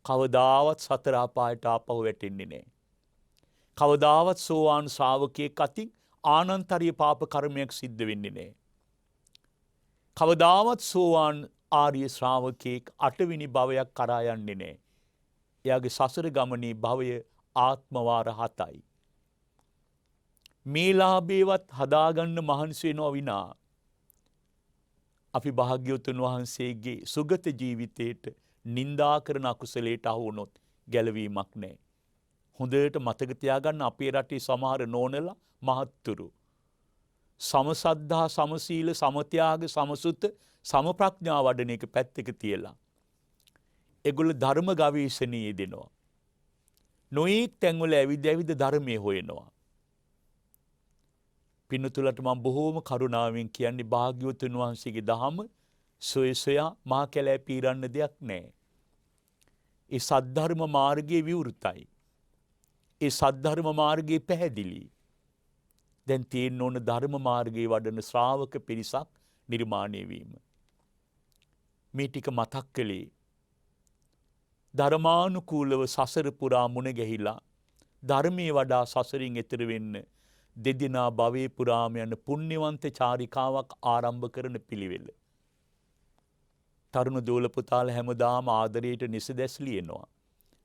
කවදාවත් සතර අපායට ආපහු වැටෙන්නේ නැහැ. කවදාවත් සෝවාන් ශ්‍රාවකයෙක් අතින් ආනන්තරීය පාප කර්මයක් සිද්ධ වෙන්නේ නැහැ. කවදාවත් සෝවාන් ආර්ය ශ්‍රාවකයෙක් අටවෙනි භවයක් කරා යන්නේ නැහැ. එයාගේ සසර ගමනේ භවය ආත්මවාර 7යි. මේ ලාභේවත් හදාගන්න මහන්සි වෙනවා විනා අපි භාග්‍යවතුන් වහන්සේගේ සුගත ජීවිතයට නින්දා කරන අකුසලයට අහු වුණොත් ගැලවීමක් නැහැ. හොඳට මතක තියාගන්න අපේ රටේ සමහර නෝනලා මහත්තුරු සමසද්ධා සමසීල සමත්‍යාග සමසුත සමප්‍රඥා වඩන එක පැත්තක තියලා ඒගොල්ලෝ ධර්ම ගවේෂණයේ යෙදෙනවා. නොඑක් තැන්වල ඇවිද ධර්මයේ හොයනවා. පින්නතුලට මම බොහෝම කරුණාවෙන් කියන්නේ භාග්‍යවතුන් වහන්සේගේ දහම සොයා මහ කැලෑ පීරන්න දෙයක් නැහැ. ඒ සද්ධර්ම මාර්ගයේ විවෘතයි. ඒ සද්ධර්ම මාර්ගයේ පැහැදිලි. දැන් තියෙන්න ඕන ධර්ම මාර්ගයේ වඩන ශ්‍රාවක පිරිසක් නිර්මාණය වීම. මේ ටික මතක් කළේ ධර්මානුකූලව සසර පුරා මුණ ගැහිලා ධර්මයේ වඩා සසරින් එතර වෙන්න දෙදිනා භවයේ පුරාම යන පුණ්‍යවන්ත චාරිකාවක් ආරම්භ කරන පිළිවෙල. තරුණ දෝල පුතාලා හැමදාම ආදරයට නිසදැස් ලියනවා.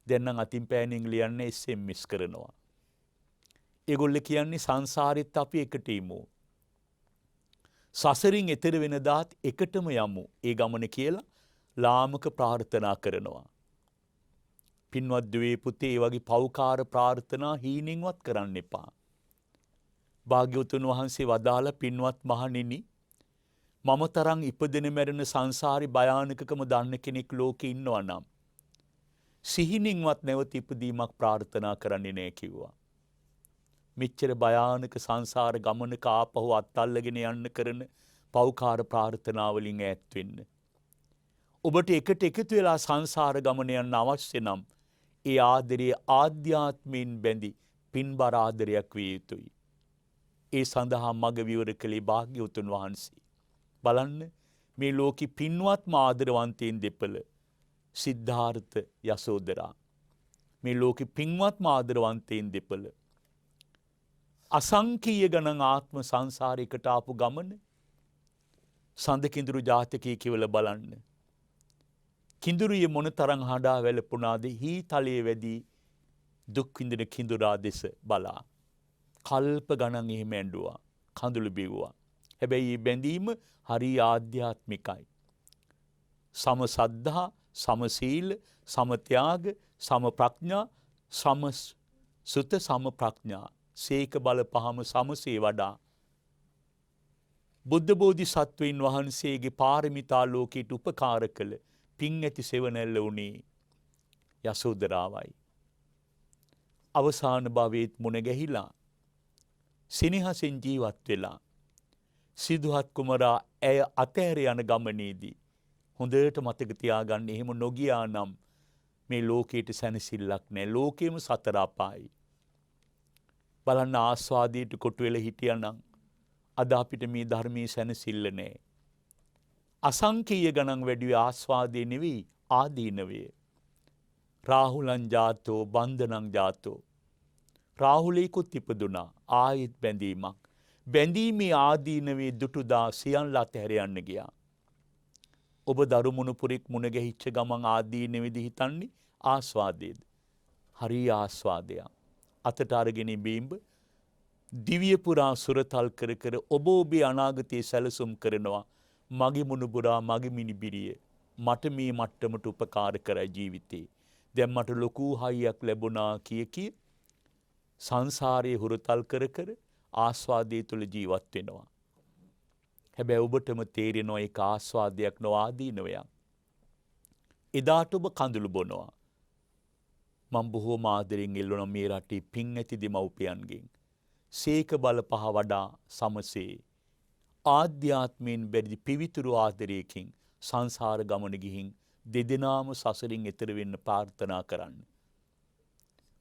දැන් නම් අතින් පෑනින් ලියන්නේ SMS කරනවා. ඒගොල්ලෝ කියන්නේ සංසාරෙත් අපි එකට ඉමු. සසරින් එතර වෙන දාත් එකටම යමු. ඒ ගමන කියලා ලාමක ප්‍රාර්ථනා කරනවා. පින්වත් දුවේ පුතේ ඒ වගේ පෞකාර ප්‍රාර්ථනා හීනින්වත් කරන්න එපා. භාග්‍යවතුන් වහන්සේ වදාළ පින්වත් මහණෙනි මම තරම් ඉපදෙන මැරෙන සංසාරේ භයානකකම දන්න කෙනෙක් ලෝකේ ඉන්නවා නම් සිහිනින්වත් නැවත ඉපදීමක් ප්‍රාර්ථනා කරන්නේ නැහැ කිව්වා. මෙච්චර භයානක සංසාර ගමනක ආපහු අත්අල්ලගෙන යන්න කරන පෞකාර ප්‍රාර්ථනා වලින් ඈත් වෙන්න. ඔබට එකට එකතු වෙලා සංසාර ගමන යන්න අවශ්‍ය නම් ඒ ආදරයේ ආධ්‍යාත්මයෙන් බැඳි පින්බර ආදරයක් විය යුතුයි. ඒ සඳහා මඟ විවර කළේ භාග්‍යවතුන් වහන්සේ. බලන්න මේ ලෝකෙ පින්වත්ම ආදරවන්තයන් දෙපළ සිද්ධාර්ථ යසෝදරා. මේ ලෝකෙ පින්වත්ම ආදරවන්තයන් දෙපළ අසංකීය ගණන් ආත්ම සංසාරයකට ආපු ගමන සඳකිඳුරු ජාතකයේ කියවලා බලන්න. කිඳුරිය මොන තරම් හඬා වැළපුණාද හී තලයේ වැදී දුක් විඳින කිඳුරා දෙස බලා. කල්ප ගණන් එහෙම ඇඬුවා. කඳුළු බිව්වා. හැබැයි මේ බැඳීම හරි ආධ්‍යාත්මිකයි. සම සද්ධා, සම සීල, සම ත්‍යාග, සම ප්‍රඥා, සම සුත, සම ප්‍රඥා. සීක බල පහම සමසේ වඩා. බුද්ධ බෝධිසත්වයින් වහන්සේගේ පාරමිතා ලෝකයට උපකාර කළ පින් ඇති සෙවණැල්ල වුණේ යසෝදරාවයි. අවසාන භවයේත් මුණ ගැහිලා සිනහසෙන් ජීවත් වෙලා සිදුහත් කුමරා ඇය අතෑර යන ගමනේදී හොඳට මතක තියාගන්න එහෙම නොගියා නම් මේ ලෝකයට සැනසෙල්ලක් නැහැ. ලෝකෙම සතර අපායි. බලන්න ආස්වාදයට කොටු වෙලා හිටියානම් අද අපිට මේ ධර්මයේ සැනසෙල්ල නැහැ. අසංකීය ගණන් වැඩි ආස්වාදේ නෙවෙයි ආදීනවේ. රාහුලං ජාතෝ බන්ධනං ජාතෝ. රාහුලේකුත් ඉපදුනා ආයෙත් බැඳීමක්. බැඳීමේ ආදීනවේ දුටුදා සියල්ල අතහැර යන්න ගියා. ඔබ දරුමුණුපුරෙක් මුණ ගැහිච්ච ගමන් ආදීනෙවිදි හිතන්නේ ආස්වාදයේද? හරි ආස්වාදයක්. අතට අරගෙන බීම්බ දිව්‍ය පුරා සුරතල් කර කර ඔබ ඔබේ අනාගතයේ සැලසුම් කරනවා. මගේ මුණුබුරා මගේ මිනිබිරිය මට මේ මට්ටමට උපකාර කරයි ජීවිතේ. දැන් මට ලොකු හයියක් ලැබුණා කිය සංසාරයේ හුරතල් කර කර ආස්වාදයේ තුල ජීවත් වෙනවා. හැබැයි ඔබටම තේරෙනවා ඒක ආස්වාදයක් නොආදීනවයක්. එදාට ඔබ කඳුළු බොනවා. මම බොහෝම ආදරෙන් ඉල්ලනවා මේ රටේ පින් ඇති දෙමව්පියන්ගෙන්. සීක බල පහ වඩා සමසේ ආධ්‍යාත්මයෙන් බැරි පිවිතුරු ආදරයකින් සංසාර ගමන ගිහින් දෙදෙනාම සසරින් එතර වෙන්න ප්‍රාර්ථනා කරන්න.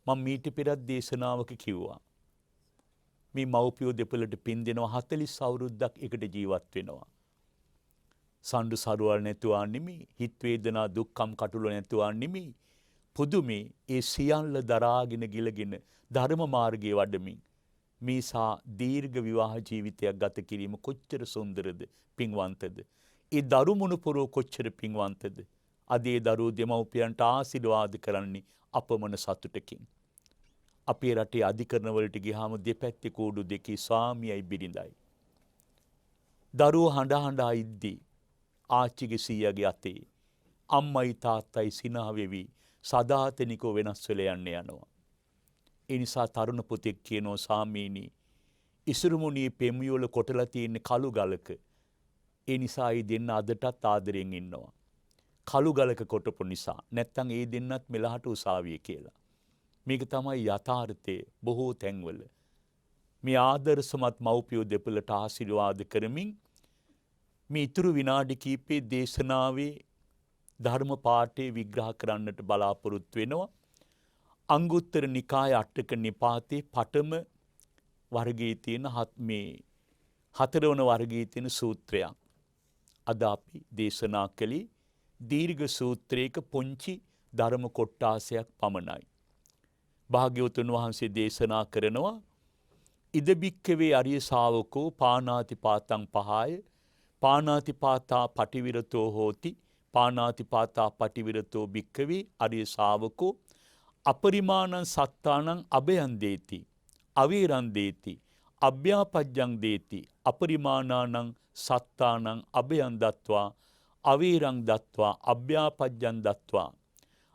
මම මීට පෙරත් දේශනාවක කිව්වා. මේ මව්පියෝ දෙපළට පින් දෙනවා 40 අවුරුද්දක් එකට ජීවත් වෙනවා. සඳු සරුවල් නැතුවා නෙමෙයි, හිත වේදනා දුක්ඛම් කටුල නැතුවා නෙමෙයි. පුදුමේ ඒ සියල්ල දරාගෙන ගිලගෙන ධර්ම මාර්ගයේ වඩමින් මේසා දීර්ඝ විවාහ ජීවිතයක් ගත කිරීම කොච්චර සුන්දරද, පින්වන්තද. ඒ දරුමුණුපුරෝ කොච්චර පින්වන්තද. අද ඒ දරුවෝ දෙමව්පියන්ට ආශිර්වාද කරන්නේ අපමණ සතුටකින්. අපේ රටේ අධිකරණ වලට ගියාම දෙපැත්තේ කූඩු දෙකේ ස්වාමියයි බිරිඳයි. දරුවෝ හඬ හඬා ඉද්දී ආච්චිගේ සීයාගේ අතේ අම්මයි තාත්තයි සිනහ වෙවි සදාතනිකව වෙනස් වෙලා යනවා. ඒ නිසා තරුණ පුතෙක් කියනෝ සාමීනි ඉසුරුමුණියේ පෙම්යෝල කොටලා තියෙන කළු ගලක. ඒ නිසා ඒ දෙන්න අදටත් ආදරෙන් ඉන්නවා. කළු ගලක කොටපු නිසා. නැත්තම් ඒ දෙන්නත් මෙලහට උසාවියේ කියලා. මේක තමයි යථාර්ථය බොහෝ තැන්වල. මේ ආදර්ශමත් මව්පියෝ දෙපළට ආශිර්වාද කරමින් මේ ඉතුරු විනාඩි කිහිපේ දේශනාවේ ධර්ම පාඨය විග්‍රහ කරන්නට බලාපොරොත්තු වෙනවා. අංගුත්තර නිකාය අටක නිපාතේ පඨම වර්ගයේ තියෙන හතරවන වර්ගයේ තියෙන සූත්‍රයක්. අද අපි දේශනා කළේ දීර්ඝ සූත්‍රයක පුංචි ධර්ම කොටාසයක් පමණයි. භාග්‍යවතුන් වහන්සේ දේශනා කරනවා ඉද බික්කවේ අරිය ශාවකෝ පානාතිපාතං පහය පානාතිපාතා පටිවිරතෝ හෝති පානාතිපාතා පටිවිරතෝ බික්කවේ අරිය ශාවකෝ අපරිමාණං සත්තානං අභයං දේති අවීරං දේති අභ්‍යාපජ්ජං දේති අපරිමාණානං සත්තානං අභයං දත්වා අවීරං දත්වා අභ්‍යාපජ්ජං දත්වා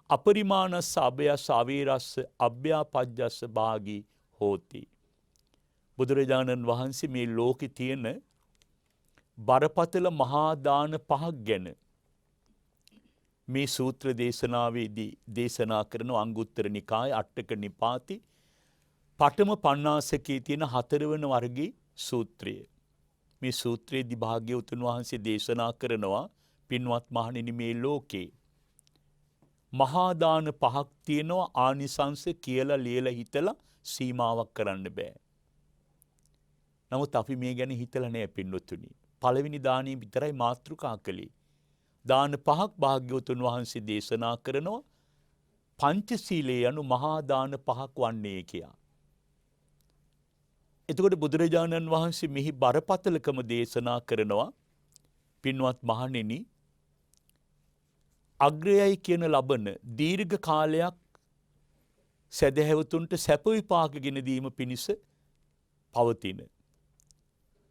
අපරිමාණස්ස අභයස්ස අවීරස්ස අභ්‍යාපජ්ජස්ස භාගී හෝති. බුදුරජාණන් වහන්සේ මේ ලෝකේ තියෙන බරපතල මහා දාන පහක් ගැන මේ සූත්‍ර දේශනාවේදී දේශනා කරන අංගුත්තර නිකාය අටක නිපාති පඨම පඤ්ඤාසකේ තියෙන හතරවන වර්ගයේ සූත්‍රය. මේ සූත්‍රයේදී භාග්‍යවතුන් වහන්සේ දේශනා කරනවා පින්වත් මහණෙනි මේ ලෝකේ මහා දාන පහක් තියෙනවා ආනිසංස කියලා ලියලා හිතලා සීමාවක් කරන්න බෑ. නමුත් අපි මේ ගැන හිතලා නෑ පින්වතුනි. පළවෙනි දානිය විතරයි මාතෘකා කළේ. දාන පහක් භාග්‍යවතුන් වහන්සේ දේශනා කරනවා පංචශීලයේ යනු මහා දාන පහක් වන්නේ කියා. එතකොට බුදුරජාණන් වහන්සේ මෙහි බරපතලකම දේශනා කරනවා පින්වත් මහණෙනි අග්‍රයයි කියන ලබන දීර්ඝ කාලයක් සැදැහැවතුන්ට සැප විපාක ගෙන දීම පිණිස පවතින.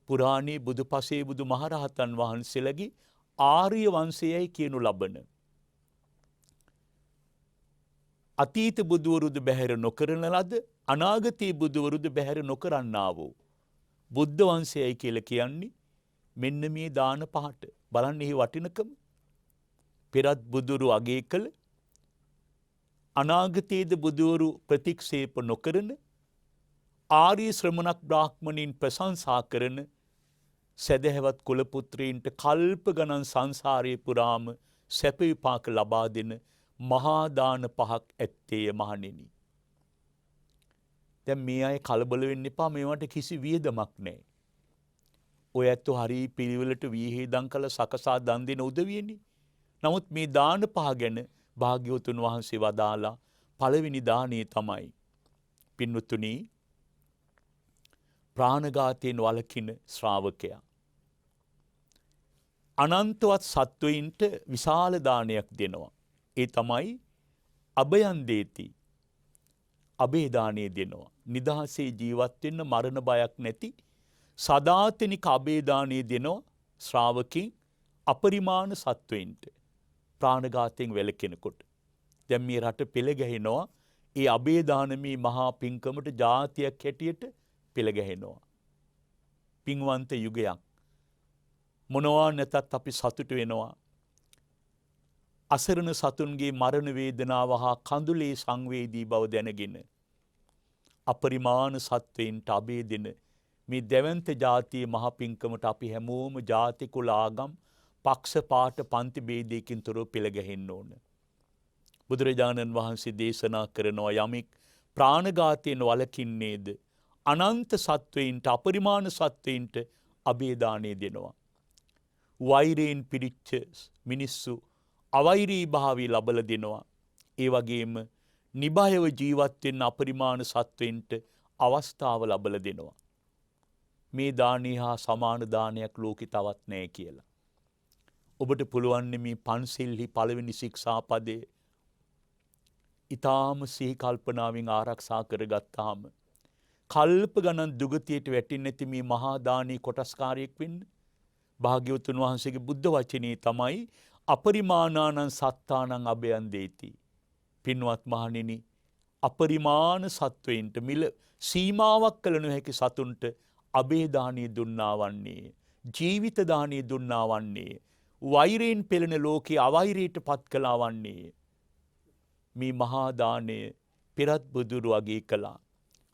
පුරාණයේ බුදුපසේ බුදු මහරහතන් වහන්සේලගේ ආර්ය වංශයයි කියනු ලබන. අතීත බුදුවරුද බැහැර නොකරන ලද අනාගතයේ බුදුවරුද බැහැර නොකරන්නා වූ බුද්ධ වංශයයි කියලා කියන්නේ මෙන්න මේ දාන පහට. බලන්න එහි වටිනකම. පෙරත් බුදුරු අගය කළ අනාගතයේද බුදුවරු ප්‍රතික්ෂේප නොකරන ආර්ය ශ්‍රමණක් බ්‍රාහ්මණයින් ප්‍රශංසා කරන සැදැහැවත් කුලපුත්‍රයින්ට කල්ප ගණන් සංසාරයේ පුරාම සැප විපාක ලබා දෙන මහා දාන පහක් ඇත්තේය මහණෙනි. දැන් මේ අය කලබල වෙන්න එපා, මේවට කිසි වියදමක් නැහැ. ඔය ඇත්තෝ හරි පිළිවෙලට විහිදම් කළ සකසා දන් දෙන උදවියනේ. නමුත් මේ දාන පහ ගැන භාග්‍යවතුන් වහන්සේ වදාලා පළවෙනි දානේ තමයි පින්වතුනි ප්‍රාණඝාතයෙන් වළකින ශ්‍රාවකයා. අනන්තවත් සත්වයින්ට විශාල දානයක් දෙනවා. ඒ තමයි අභයන් දේති. අභය දානය දෙනවා. නිදහසේ ජීවත් වෙන්න මරණ බයක් නැති සදාතනික අභය දානය දෙනවා ශ්‍රාවකින් අපරිමාණ සත්වයින්ට. ප්‍රාණඝාතයෙන් වැළකෙනකොට. දැන් මේ රට පෙළ ගැහෙනවා ඒ අභය දානමේ මහා පින්කමට ජාතියක් හැටියට පෙළ ගැහෙනවා. පින්වන්ත යුගයක්. මොනවා නැතත් අපි සතුට වෙනවා. අසරණ සතුන්ගේ මරණ වේදනාව හා කඳුලේ සංවේදී බව දැනගෙන අපරිමාණ සත්වයින්ට අභය දෙන මේ දැවැන්ත ජාතියේ මහ පින්කමට අපි හැමෝම ජාති කුල ආගම් පක්ෂ පාට පන්ති ભેදයකින් තොරව පෙළ ගැහෙන්න ඕන. බුදුරජාණන් වහන්සේ දේශනා කරනවා යමෙක් ප්‍රාණඝාතයෙන් වළකින්නේද අනන්ත සත්වයින්ට අපරිමාණ සත්වයින්ට අභය දානය දෙනවා. වෛරයෙන් පිරිච්ච මිනිස්සු අවෛරී භාවය ලබලා දෙනවා. ඒ වගේම නිබයව ජීවත් වෙන්න අපරිමාණ සත්වයින්ට අවස්ථාව ලබලා දෙනවා. මේ දානය හා සමාන දානයක් ලෝකෙ තවත් නැහැ කියලා. ඔබට පුළුවන් මේ පන්සිල්හි පළවෙනි ශික්ෂාපදය ඊටාම සිහි කල්පනාවෙන් ආරක්ෂා කරගත්තාම කල්ප ගණන් දුගතියට වැටෙන්නේ නැති මේ මහා දානී කොටස්කාරයෙක් වෙන්න. භාග්‍යවතුන් වහන්සේගේ බුද්ධ වචනේ තමයි අපරිමාණානං සත්තානං අභයං දේති. පින්වත් මහණෙනි, අපරිමාණ සත්වයින්ට මිල සීමාවක් කළ නොහැකි සතුන්ට අභය දානීය දුන්නා වන්නේ, ජීවිත දානීය දුන්නා වන්නේ, වෛරයෙන් පෙළෙන ලෝකේ අවෛරයට පත් කළා වන්නේ. මේ මහා දානය පෙරත් බුදුරු අගය කළා.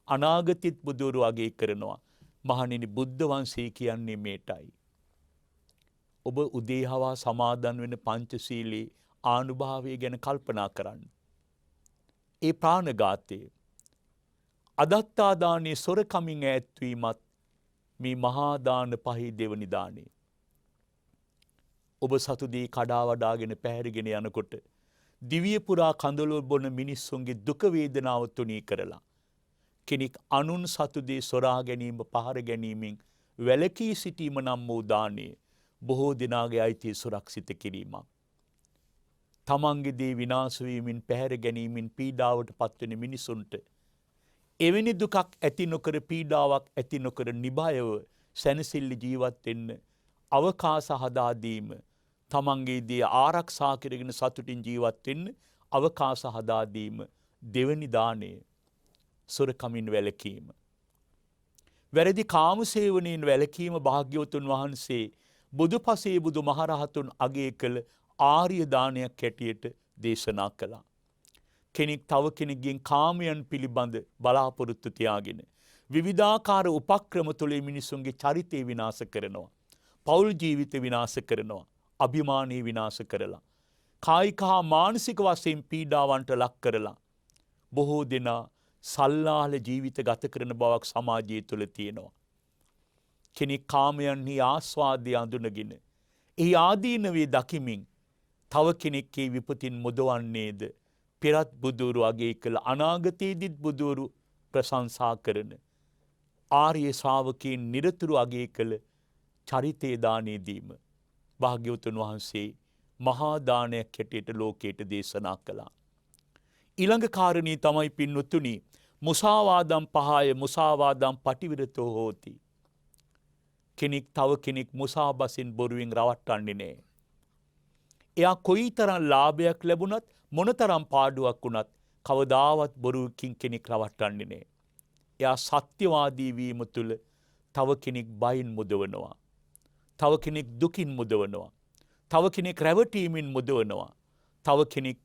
අනාගතිත් බුදුරු අගය කරනවා. මහණෙනි, බුද්ධ වංශය කියන්නේ මේටයි. ඔබ උදේ හවා සමාදන් වෙන පංචශීලී ආනුභාවය ගැන කල්පනා කරන්න. ඒ ප්‍රාණඝාතය, අදත්තා දානයේ සොරකමින් ඈත්වීමත් මේ මහා දාන පහේ දෙවනි දානය. ඔබ සතුදී කඩා වඩාගෙන පැහැරගෙන යනකොට දිවිය පුරා කඳුළු බොන මිනිස්සුන්ගේ දුක වේදනාව තුනී කරලා කෙනෙක් අනුන් සතුදේ සොරා ගැනීම පහර ගැනීමෙන් වැළකී සිටීම නම් වූ දානය බොහෝ දෙනාගේ අයිතිය සුරක්ෂිත කිරීමක්. තමන්ගේ දේ විනාශ වීමෙන් පැහැර ගැනීමෙන් පීඩාවට පත්වෙන මිනිසුන්ට එවැනි දුකක් ඇති නොකර, පීඩාවක් ඇති නොකර නිබයව සැනසෙල්ලි ජීවත් වෙන්න අවකාශ හදා දීම, තමන්ගේ දේ ආරක්ෂා කරගෙන සතුටින් ජීවත් වෙන්න අවකාශ හදා දීම දෙවැනි දානය. සොරකමින් වැළකීම. වැරදි කාමසේවනයෙන් වැළකීම භාග්‍යවතුන් වහන්සේ බුදුපසේ බුදු මහරහතුන් අගය කළ ආර්ය දානයක් හැටියට දේශනා කළා. කෙනෙක් තව කෙනෙක්ගෙන් කාමයන් පිළිබඳ බලාපොරොත්තු තියාගෙන විවිධාකාර උපක්‍රම තුළ මිනිසුන්ගේ චරිතය විනාශ කරනවා. පෞල් ජීවිත විනාශ කරනවා. අභිමානය විනාශ කරලා. කායික හා මානසික වශයෙන් පීඩාවන්ට ලක් කරලා බොහෝ දෙනා සල්ලාල ජීවිත ගත කරන බවක් සමාජය තුළ තියෙනවා. කෙනෙක් කාමයන්හි ආස්වාදය අඳුනගෙන එහි ආදීනවේ දකිමින් තව කෙනෙක්ගේ විපතින් මුදවන්නේද පෙරත් බුදුරු අගය කළ, අනාගතයේදීත් බුදුරු ප්‍රශංසා කරන ආර්ය ශ්‍රාවකයන් නිරතුරු අගය කළ චරිතේ දානය දීම. භාග්‍යවතුන් වහන්සේ මහා දානයක් හැටියට ලෝකයට දේශනා කළා. ඊළඟ කාරණී තමයි පින්වතුනි මුසාවාදම් පහය මුසාවාදම් පටිවිරතෝ හෝති. කෙනෙක් තව කෙනෙක් මුසාබසින් බොරුවෙන් රවට්ටන්නේ නෑ. එයා කොයිතරම් ලාභයක් ලැබුණත් මොනතරම් පාඩුවක් වුණත් කවදාවත් බොරුවකින් කෙනෙක් රවට්ටන්නේ නෑ. එයා සත්‍යවාදී වීම තුළ තව කෙනෙක් බයින් මුදවනවා. තව කෙනෙක් දුකින් මුදවනවා. තව කෙනෙක් රැවටීමෙන් මුදවනවා. තව කෙනෙක්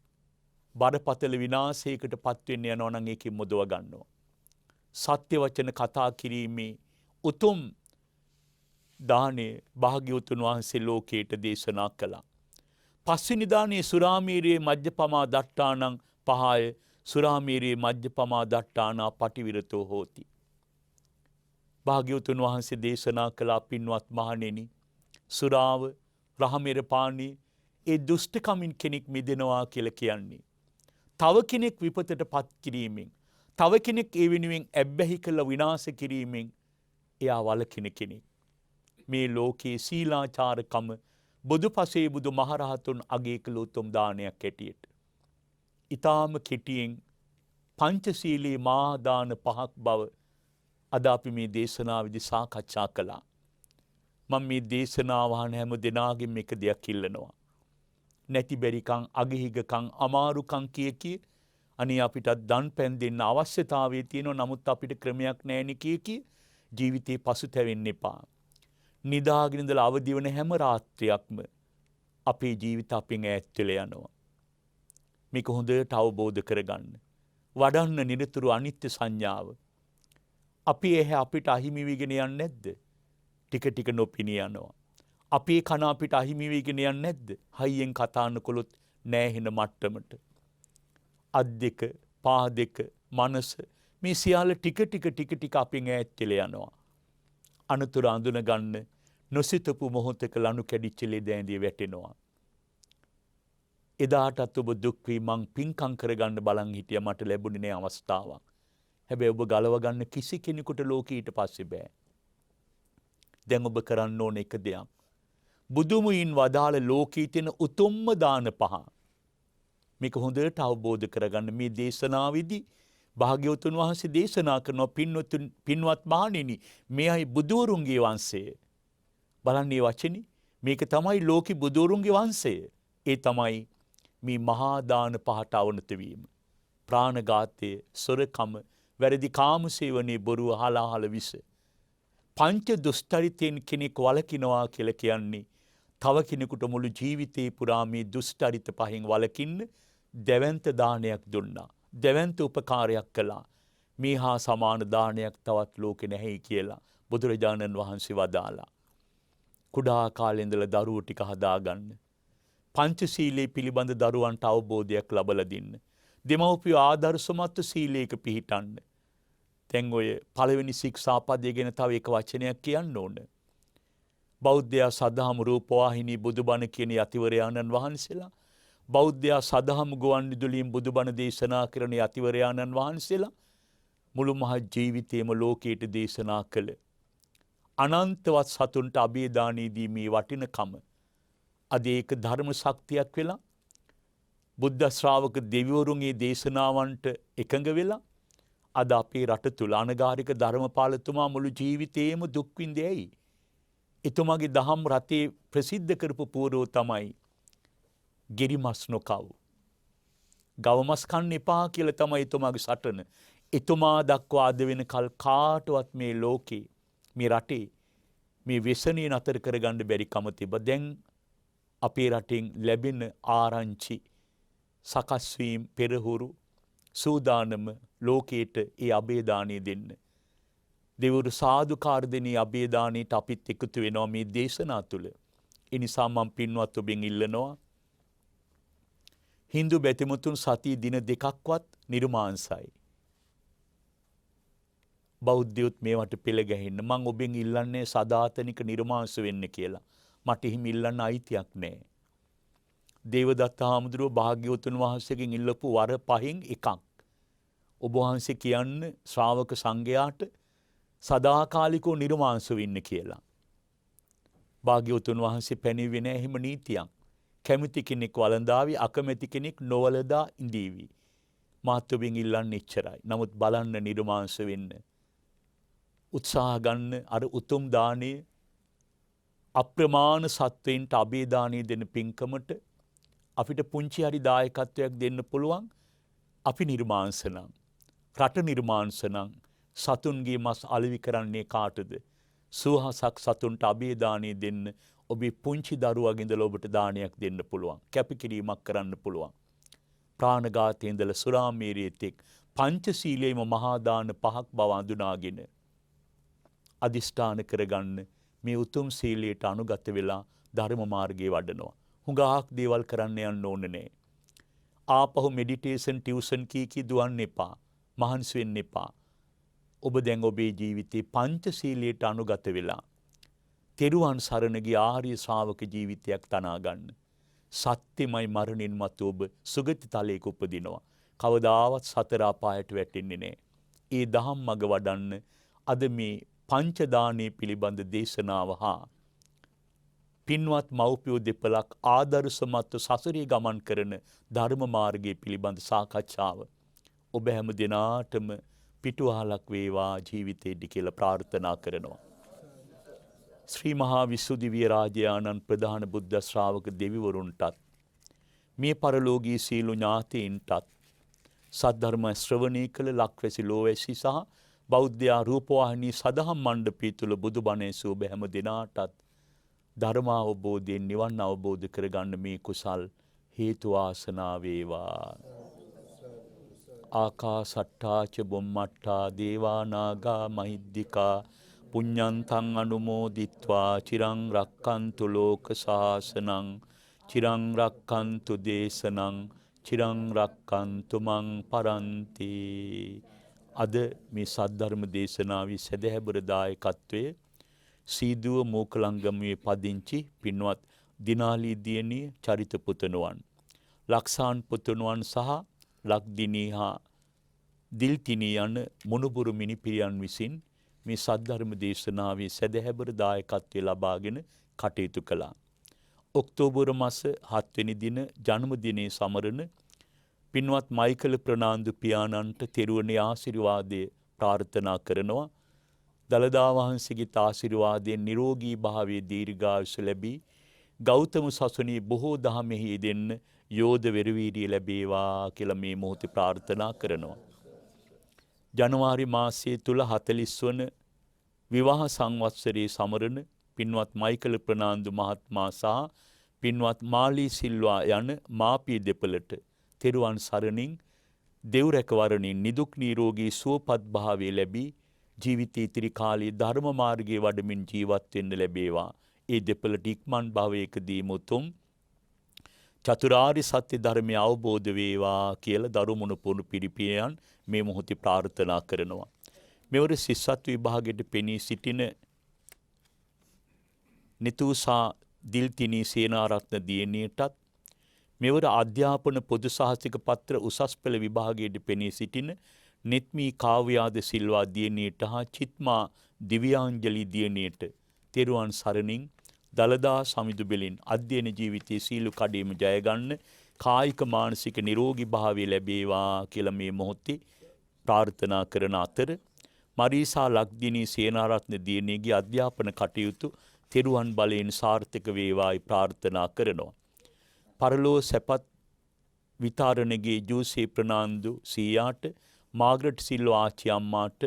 බරපතල විනාශයකට පත්වෙන්න යනවා නම් ඒකෙන් මුදව ගන්නවා. සත්‍ය වචන කතා කිරීමේ උතුම් දානය භාග්‍යවතුන් වහන්සේ ලෝකයට දේශනා කළා. පස්වෙනි දානයේ සුරාමීරයේ මජ්ජපමා දට්ඨානං පහය සුරාමීරයේ මජ්ජපමා දට්ඨානා පටිවිරතෝ හෝති. භාග්‍යවතුන් වහන්සේ දේශනා කළා පින්වත් මහණෙනි සුරාව රහමෙර පානී ඒ දුෂ්ටකමින් කෙනෙක් මිදෙනවා කියලා කියන්නේ. තව කෙනෙක් විපතට පත් කිරීමෙන් තව කෙනෙක් ඒ වෙනුවෙන් ඇබ්බැහි කළ විනාශ කිරීමෙන් එයා වළකින කෙනෙක්. මේ ලෝකයේ සීලාචාරකම බුදුපසේ බුදු මහරහතුන් අගය කළ උතුම් දානයක් හැටියට. ඊටාම කෙටියෙන් පංචශීලී මහා දාන පහක් බව අද අපි මේ දේශනාවේදී සාකච්ඡා කළා. මම මේ දේශනාව අහන හැම දිනාගෙම එක දෙයක් ඉල්ලනවා. නැති බැරිකම් අගහිගකම් අමාරුකම් කිය අනේ අපිටත් දන් පැන් දෙන්න අවශ්‍යතාවය තියෙනවා. නමුත් අපිට ක්‍රමයක් නැහැ කිය ජීවිතේ පසුතැවෙන්න එපා. නිදාගෙන ඉඳලා අවදි වෙන හැම රාත්‍රියක්ම අපේ ජීවිත අපෙන් ඈත් වෙලා යනවා. මේක හොඳට අවබෝධ කරගන්න. වඩන්න නිරතුරු අනිත්‍ය සංඥාව. අපි එහැ අපිට අහිමි වෙගෙන යන්නේ නැද්ද? ටික ටික නොපිනී යනවා. අපේ කන අපිට අහිමි වෙගෙන යන්නේ නැද්ද? හයියෙන් කතා නොකළොත් නෑහෙන මට්ටමට. අත් දෙක, පා දෙක, මනස මේ සියල්ල ටික ටික අපෙන් ඈත් වෙලා යනවා. අනතුරු අඳුන ගන්න නොසිතපු මොහොතක ලනු කැඩිච්ච ලෙඩ ඇඳිය වැටෙනවා. එදාටත් ඔබ දුක් වී මං පින්කම් කරගන්න බලන් හිටියා මට ලැබුණේ නෑ අවස්ථාවක්. හැබැයි ඔබ ගලව ගන්න කිසි කෙනෙකුට ලෝකෙ ඊට පස්සේ බෑ. දැන් ඔබ කරන්න ඕන එක දෙයක්. බුදුමුයින් වදාළ ලෝකයේ තියෙන උතුම්ම දාන පහ. මේක හොඳට අවබෝධ කරගන්න මේ දේශනාවේදී භාග්‍යවතුන් වහන්සේ දේශනා කරන පින්වත් මහණෙනි මෙයයි බුදුවරුන්ගේ වංශය. බලන්න මේ වචනේ මේක තමයි ලෝකේ බුදුවරුන්ගේ වංශය. ඒ තමයි මේ මහා දාන පහට අවනත වීම. ප්‍රාණඝාතය, සොරකම, වැරදි කාමසේවනයේ බොරුව හලාහල විස. පංච දුෂ්චරිතයෙන් කෙනෙක් වළකිනවා කියලා කියන්නේ තව කෙනෙකුට මුළු ජීවිතේ පුරා මේ දුෂ්චරිත පහෙන් වළකින්න දැවැන්ත දානයක් දුන්නා. දැවැන්ත උපකාරයක් කළා. මේ හා සමාන දානයක් තවත් ලෝකෙ නැහැයි කියලා බුදුරජාණන් වහන්සේ වදාලා. කුඩා කාලේ ඉඳලා දරුවෝ ටික හදාගන්න. පංචශීලයේ පිළිබඳ දරුවන්ට අවබෝධයක් ලබලා දෙන්න. දෙමව්පියෝ ආදර්ශමත් සීලයක පිහිටන්න. දැන් ඔය පළවෙනි ශික්ෂාපදය ගැන තව එක වචනයක් කියන්න ඕන. බෞද්ධයා සදහම් රූපවාහිනී බුදුබණ කියන යතිවරයාණන් වහන්සේලා, බෞද්ධයා සදහම් ගුවන් විදුලියෙන් බුදුබණ දේශනා කරන යතිවරයාණන් වහන්සේලා මුළු මහත් ජීවිතේම ලෝකයට දේශනා කළ අනන්තවත් සතුන්ට අභේදානී දීමේ වටිනකම අද ඒක ධර්ම ශක්තියක් වෙලා බුද්ධ ශ්‍රාවක දෙවිවරුන්ගේ දේශනාවන්ට එකඟ වෙලා අද අපේ රට තුල අනගාരിക ධර්මපාලතුමා මුළු ජීවිතේම දුක් විඳේ ඇයි? එතුමාගේ දහම් රතේ ප්‍රසිද්ධ කරපු පුවරුව තමයි ගෙරිමස් නොකව. ගවමස් කන්න එපා කියලා තමයි එතුමාගේ සටන. එතුමා දක්වා අද වෙනකල් කාටවත් මේ ලෝකේ මේ රටේ මේ වෙසණිය නතර කරගන්න බැරි කම තිබ්බ. දැන් අපේ රටෙන් ලැබෙන ආරංචි සකස් වීම පෙරහුරු සූදානම ලෝකයට ඒ අභේදානිය දෙන්න. දෙවරු සාදුකාර දෙනී අභේදානයට අපිත් එකතු වෙනවා මේ දේශනා තුළ. ඒ නිසා මම පින්වත් ඔබෙන් ඉල්ලනවා හින්දු බැතිමුතුන් සතිය දින දෙකක්වත් නිර්මාංශයි. බෞද්ධයොත් මේවට පෙළ ගැහෙන්න. මම ඔබෙන් ඉල්ලන්නේ සදාතනික නිර්මාංශ වෙන්න කියලා. මට එහෙම ඉල්ලන්න අයිතියක් නැහැ. දේවදත්ත හාමුදුරුව භාග්‍යවතුන් වහන්සේගෙන් ඉල්ලපු වර පහෙන් එකක්. ඔබ වහන්සේ කියන්න ශ්‍රාවක සංඝයාට සදාකාලිකව නිර්මාංශ වෙන්න කියලා. භාග්‍යවතුන් වහන්සේ පැනෙන්නේ නැහැ එහෙම නීතියක්. කැමති කෙනෙක් වළඳාවි, අකමැති කෙනෙක් නොවලදා ඉඳීවි. මාත් ඔබෙන් ඉල්ලන්නේ එච්චරයි. නමුත් බලන්න නිර්මාංශ වෙන්න. උත්සාහ ගන්න අර උතුම් දානය අප්‍රමාණ සත්වයින්ට අබේ දානය දෙන පින්කමට අපිට පුංචි හරි දායකත්වයක් දෙන්න පුළුවන්. අපි නිර්මාංශ නම්, රට නිර්මාංශ නම් සතුන්ගේ මස් අලෙවි කරන්නේ කාටද? සුවහසක් සතුන්ට අබේ දානය දෙන්න ඔබේ පුංචි දරුවගේ ඉඳලා ඔබට දානයක් දෙන්න පුළුවන්. කැපකිරීමක් කරන්න පුළුවන්. ප්‍රාණඝාතයේ ඉඳලා සුරාමේරයේ තෙක් පංචශීලයේම මහා දාන 5ක් බව අඳුනාගෙන අදිෂ්ඨාන කරගන්න මේ උතුම් සීලයට අනුගත වෙලා ධර්ම මාර්ගයේ වඩනවා. හුඟක් දේවල් කරන්න යන්න ඕනේ නෑ. ආපහු මෙඩිටේෂන් ටියුෂන් කී දුවන්න එපා. මහන්සි වෙන්න එපා. ඔබ දැන් ඔබේ ජීවිතේ පංචශීලයට අනුගත වෙලා තෙරුවන් සරණ ගිය ආර්ය ශ්‍රාවක ජීවිතයක් තනා ගන්න. සත්‍යමයි මරණින් මතු ඔබ සුගති තලයක උපදිනවා. කවදාවත් සතර අපායට වැටෙන්නේ නැහැ. ඒ දහම් මඟ වඩන්න අද මේ පංච දානයේ පිළිබඳ දේශනාව හා පින්වත් මව්පියෝ දෙපළක් ආදර්ශමත් සසරේ ගමන් කරන ධර්ම මාර්ගයේ පිළිබඳ සාකච්ඡාව ඔබ හැම දිනාටම පිටුවහලක් වේවා ජීවිතේදී කියලා ප්‍රාර්ථනා කරනවා. ශ්‍රී මහා විසුද්ධි විරාජයාණන් ප්‍රධාන බුද්ධ ශ්‍රාවක දෙවිවරුන්ටත් මේ පරලෝකීය සීල ඥාතීන්ටත් සද්ධර්ම ශ්‍රවණී කළ ලක්වැසි ලෝවැසි සහ බෞද්ධ රූපවාහිනී සදහම් මණ්ඩපය තුල බුදුබණ ඇසූ ඔබ හැම දිනාටත් ධර්ම අවබෝධයෙන් නිවන් අවබෝධ කරගන්න මේ කුසල් හේතු වාසනා වේවා. ආකාසට්ටාච බුම්මට්ටා දේවා නාග මහිද්దికා පුඤ්ඤන්තං අනුමෝදිත්වා චිරං රක්칸තු ලෝක සාසනං චිරං රක්칸තු දේශනං චිරං රක්칸තු මං පරන්ති. අද මේ සද්ධර්ම දේශනාවේ සදහැබර දායකත්වයේ සීදුව මෝකලංගමේ පදිංචි පින්වත් දිනාලී දියණිය චරිත පුතණුවන්, ලක්ෂාන් පුතණුවන් සහ ලක්දිනී හා දිල්තිනී යන මුණුබුරු මිනිපිරියන් විසින් මේ සද්ධර්ම දේශනාවේ සදහැබර දායකත්වය ලබාගෙන කටයුතු කළා. ඔක්තෝබර් මාස 7 වෙනි දින ජන්මදිනයේ සමරන පින්වත් මයිකල් ප්‍රනාන්දු පියාණන්ට තෙරුවනේ ආශිර්වාදය ප්‍රාර්ථනා කරනවා. දළදා වහන්සේගේ ආශිර්වාදයෙන් නිරෝගී භාවයේ දීර්ඝායුෂ ලැබී ගෞතම සසුනේ බොහෝ දහමෙහි යෙදෙන්න යෝධ වෙරවීරිය ලැබේවා කියලා මේ මොහොතේ ප්‍රාර්ථනා කරනවා. ජනවාරි මාසයේ තුල 40 වන විවාහ සංවත්සරයේ සමරන පින්වත් මයිකල් ප්‍රනාන්දු මහත්මයා සහ පින්වත් මාලී සිල්වා යන මාපිය දෙපළට තෙරුවන් සරණින් දෙව් රැකවරණින් නිදුක් නිරෝගී සුවපත් භාවය ලැබී ජීවිතේ ඉතිරි කාලයේ ධර්ම මාර්ගයේ වඩමින් ජීවත් වෙන්න ලැබේවා. ඒ දෙපළට ඉක්මන් භවයකදී මුතුම් චතුරාර්ය සත්‍ය ධර්මය අවබෝධ වේවා කියලා දරුමුණු පුණු පිරිපියයන් මේ මොහොතේ ප්‍රාර්ථනා කරනවා. මෙවර ශිෂ්‍යත්ව විභාගයට පෙනී සිටින නිතුසා දිල්තිනී සේනාරත්න දියණියටත් මෙවර අධ්‍යාපන පොදු සාහසික පත්‍ර උසස් පෙළ විභාගයට පෙනී සිටින නෙත්මී කාව්‍යාද සිල්වා දියණියට හා චිත්මා දිව්‍යාංජලි දියණියට තෙරුවන් සරණින් දළදා සමිඳු බෙලින් අධ්‍යයන ජීවිතයේ සීල කඩේම ජය ගන්න කායික මානසික නිරෝගී භාවය ලැබේවා කියලා මේ මොහොතේ ප්‍රාර්ථනා කරන අතර මරීසා ලක්දිනී සේනාරත්න දියණියගේ අධ්‍යාපන කටයුතු තෙරුවන් බලයෙන් සාර්ථක වේවායි ප්‍රාර්ථනා කරනවා. පරලෝ සැපත් විතාරණගේ ජූසේ ප්‍රනාන්දු සීයාට, මාග්‍රට් සිල්වා ආච්චි අම්මාට,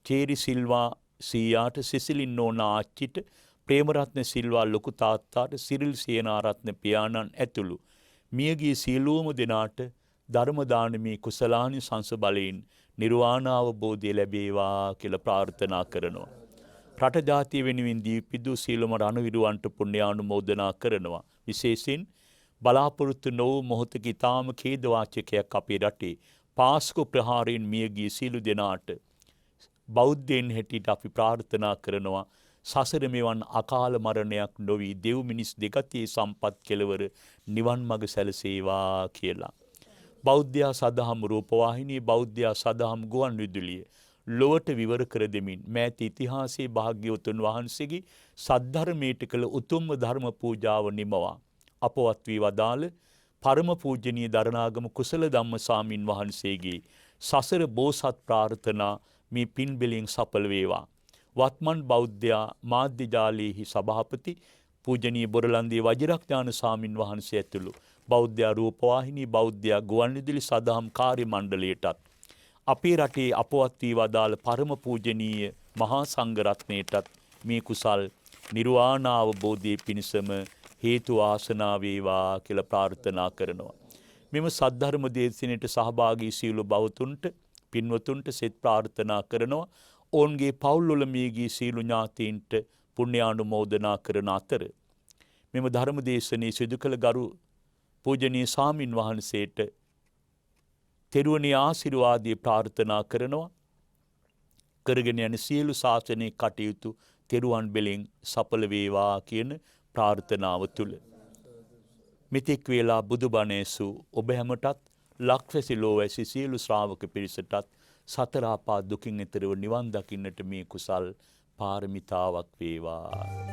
චේරි සිල්වා සීයාට, සිසිලින් නෝනා ආච්චිට, ප්‍රේමරත්න සිල්වා ලොකු තාත්තාට, සිරිල් සේනාරත්න පියාණන් ඇතුළු මියගිය සියලුම දෙනාට ධර්ම දානමේ කුසලානි සංස බලයෙන් නිර්වාණ අවබෝධය ලැබේවා කියලා ප්‍රාර්ථනා කරනවා. රට ජාතිය වෙනුවෙන් දීපිදු සීලම රණවිරුවන්ට පුණ්‍යානුමෝදනා කරනවා. විශේෂයෙන් බලාපොරොත්තු නොවූ මොහොතක ඉතාම ඛේදවාචකයක් අපේ රටේ පාස්කු ප්‍රහාරයෙන් මියගිය සියලු දෙනාට බෞද්ධයන් හැටියට අපි ප්‍රාර්ථනා කරනවා සසර මෙවන් අකාල මරණයක් නොවි දෙව් මිනිස් දෙගතියේ සම්පත් කෙලවර නිවන් මඟ සැලසේවා කියලා. බෞද්ධයා සදහම් රූපවාහිනී, බෞද්ධයා සදහම් ගුවන් විදුලිය ලොවට විවර කර දෙමින් මෑත ඉතිහාසයේ භාග්‍යවතුන් වහන්සේගේ සද්ධර්මයට කළ උතුම්ම ධර්ම පූජාව නිමවා අපවත් වී වදාළ පරම පූජනීය දරණාගම කුසල ධම්ම සාමින් වහන්සේගේ සසර බෝසත් ප්‍රාර්ථනා මේ පින්බෙලින් සඵල වේවා. වත්මන් බෞද්ධයා මාධ්‍ය ජාලයේහි සභාපති පූජනීය බොරලන්දේ වජිරඥාන සාමින් වහන්සේ ඇතුළු බෞද්ධ රූපවාහිනී බෞද්ධ ගුවන්විදුලි සදහම් කාර්ය මණ්ඩලයටත් අපේ රටේ අපවත් වී වදාළ පරම පූජනීය මහා සංඝරත්නයටත් මේ කුසල් නිර්වාණ අවබෝධයේ පිණසම හේතු ආසනාව වේවා කියලා ප්‍රාර්ථනා කරනවා. මෙම සද්ධර්ම දේශනෙට සහභාගී සියලු බෞතුන්ට පින්වතුන්ට සෙත් ප්‍රාර්ථනා කරනවා. ඔවුන්ගේ පවුල්වල මියගිය සියලු ඥාතීන්ට පුණ්‍යානුමෝදනා කරන අතර මෙම ධර්ම දේශනේ සිදු කළ ගරු පූජනීය සාමින් වහන්සේට තෙරුවනේ ආශිර්වාදයේ ප්‍රාර්ථනා කරනවා. කරගෙන යන සියලු ශාසනික කටයුතු තෙරුවන් බෙලෙන් සඵල වේවා කියන ප්‍රාර්ථනාව තුළ මෙතෙක් වේලා බුදුබණ ඇසූ ඔබ හැමටත් ලක්වැසි ලෝවැසි සියලු ශ්‍රාවක පිරිසටත් සතර ආපා දුකින් එතරව නිවන් දකින්නට මේ කුසල් පාරමිතාවක් වේවා.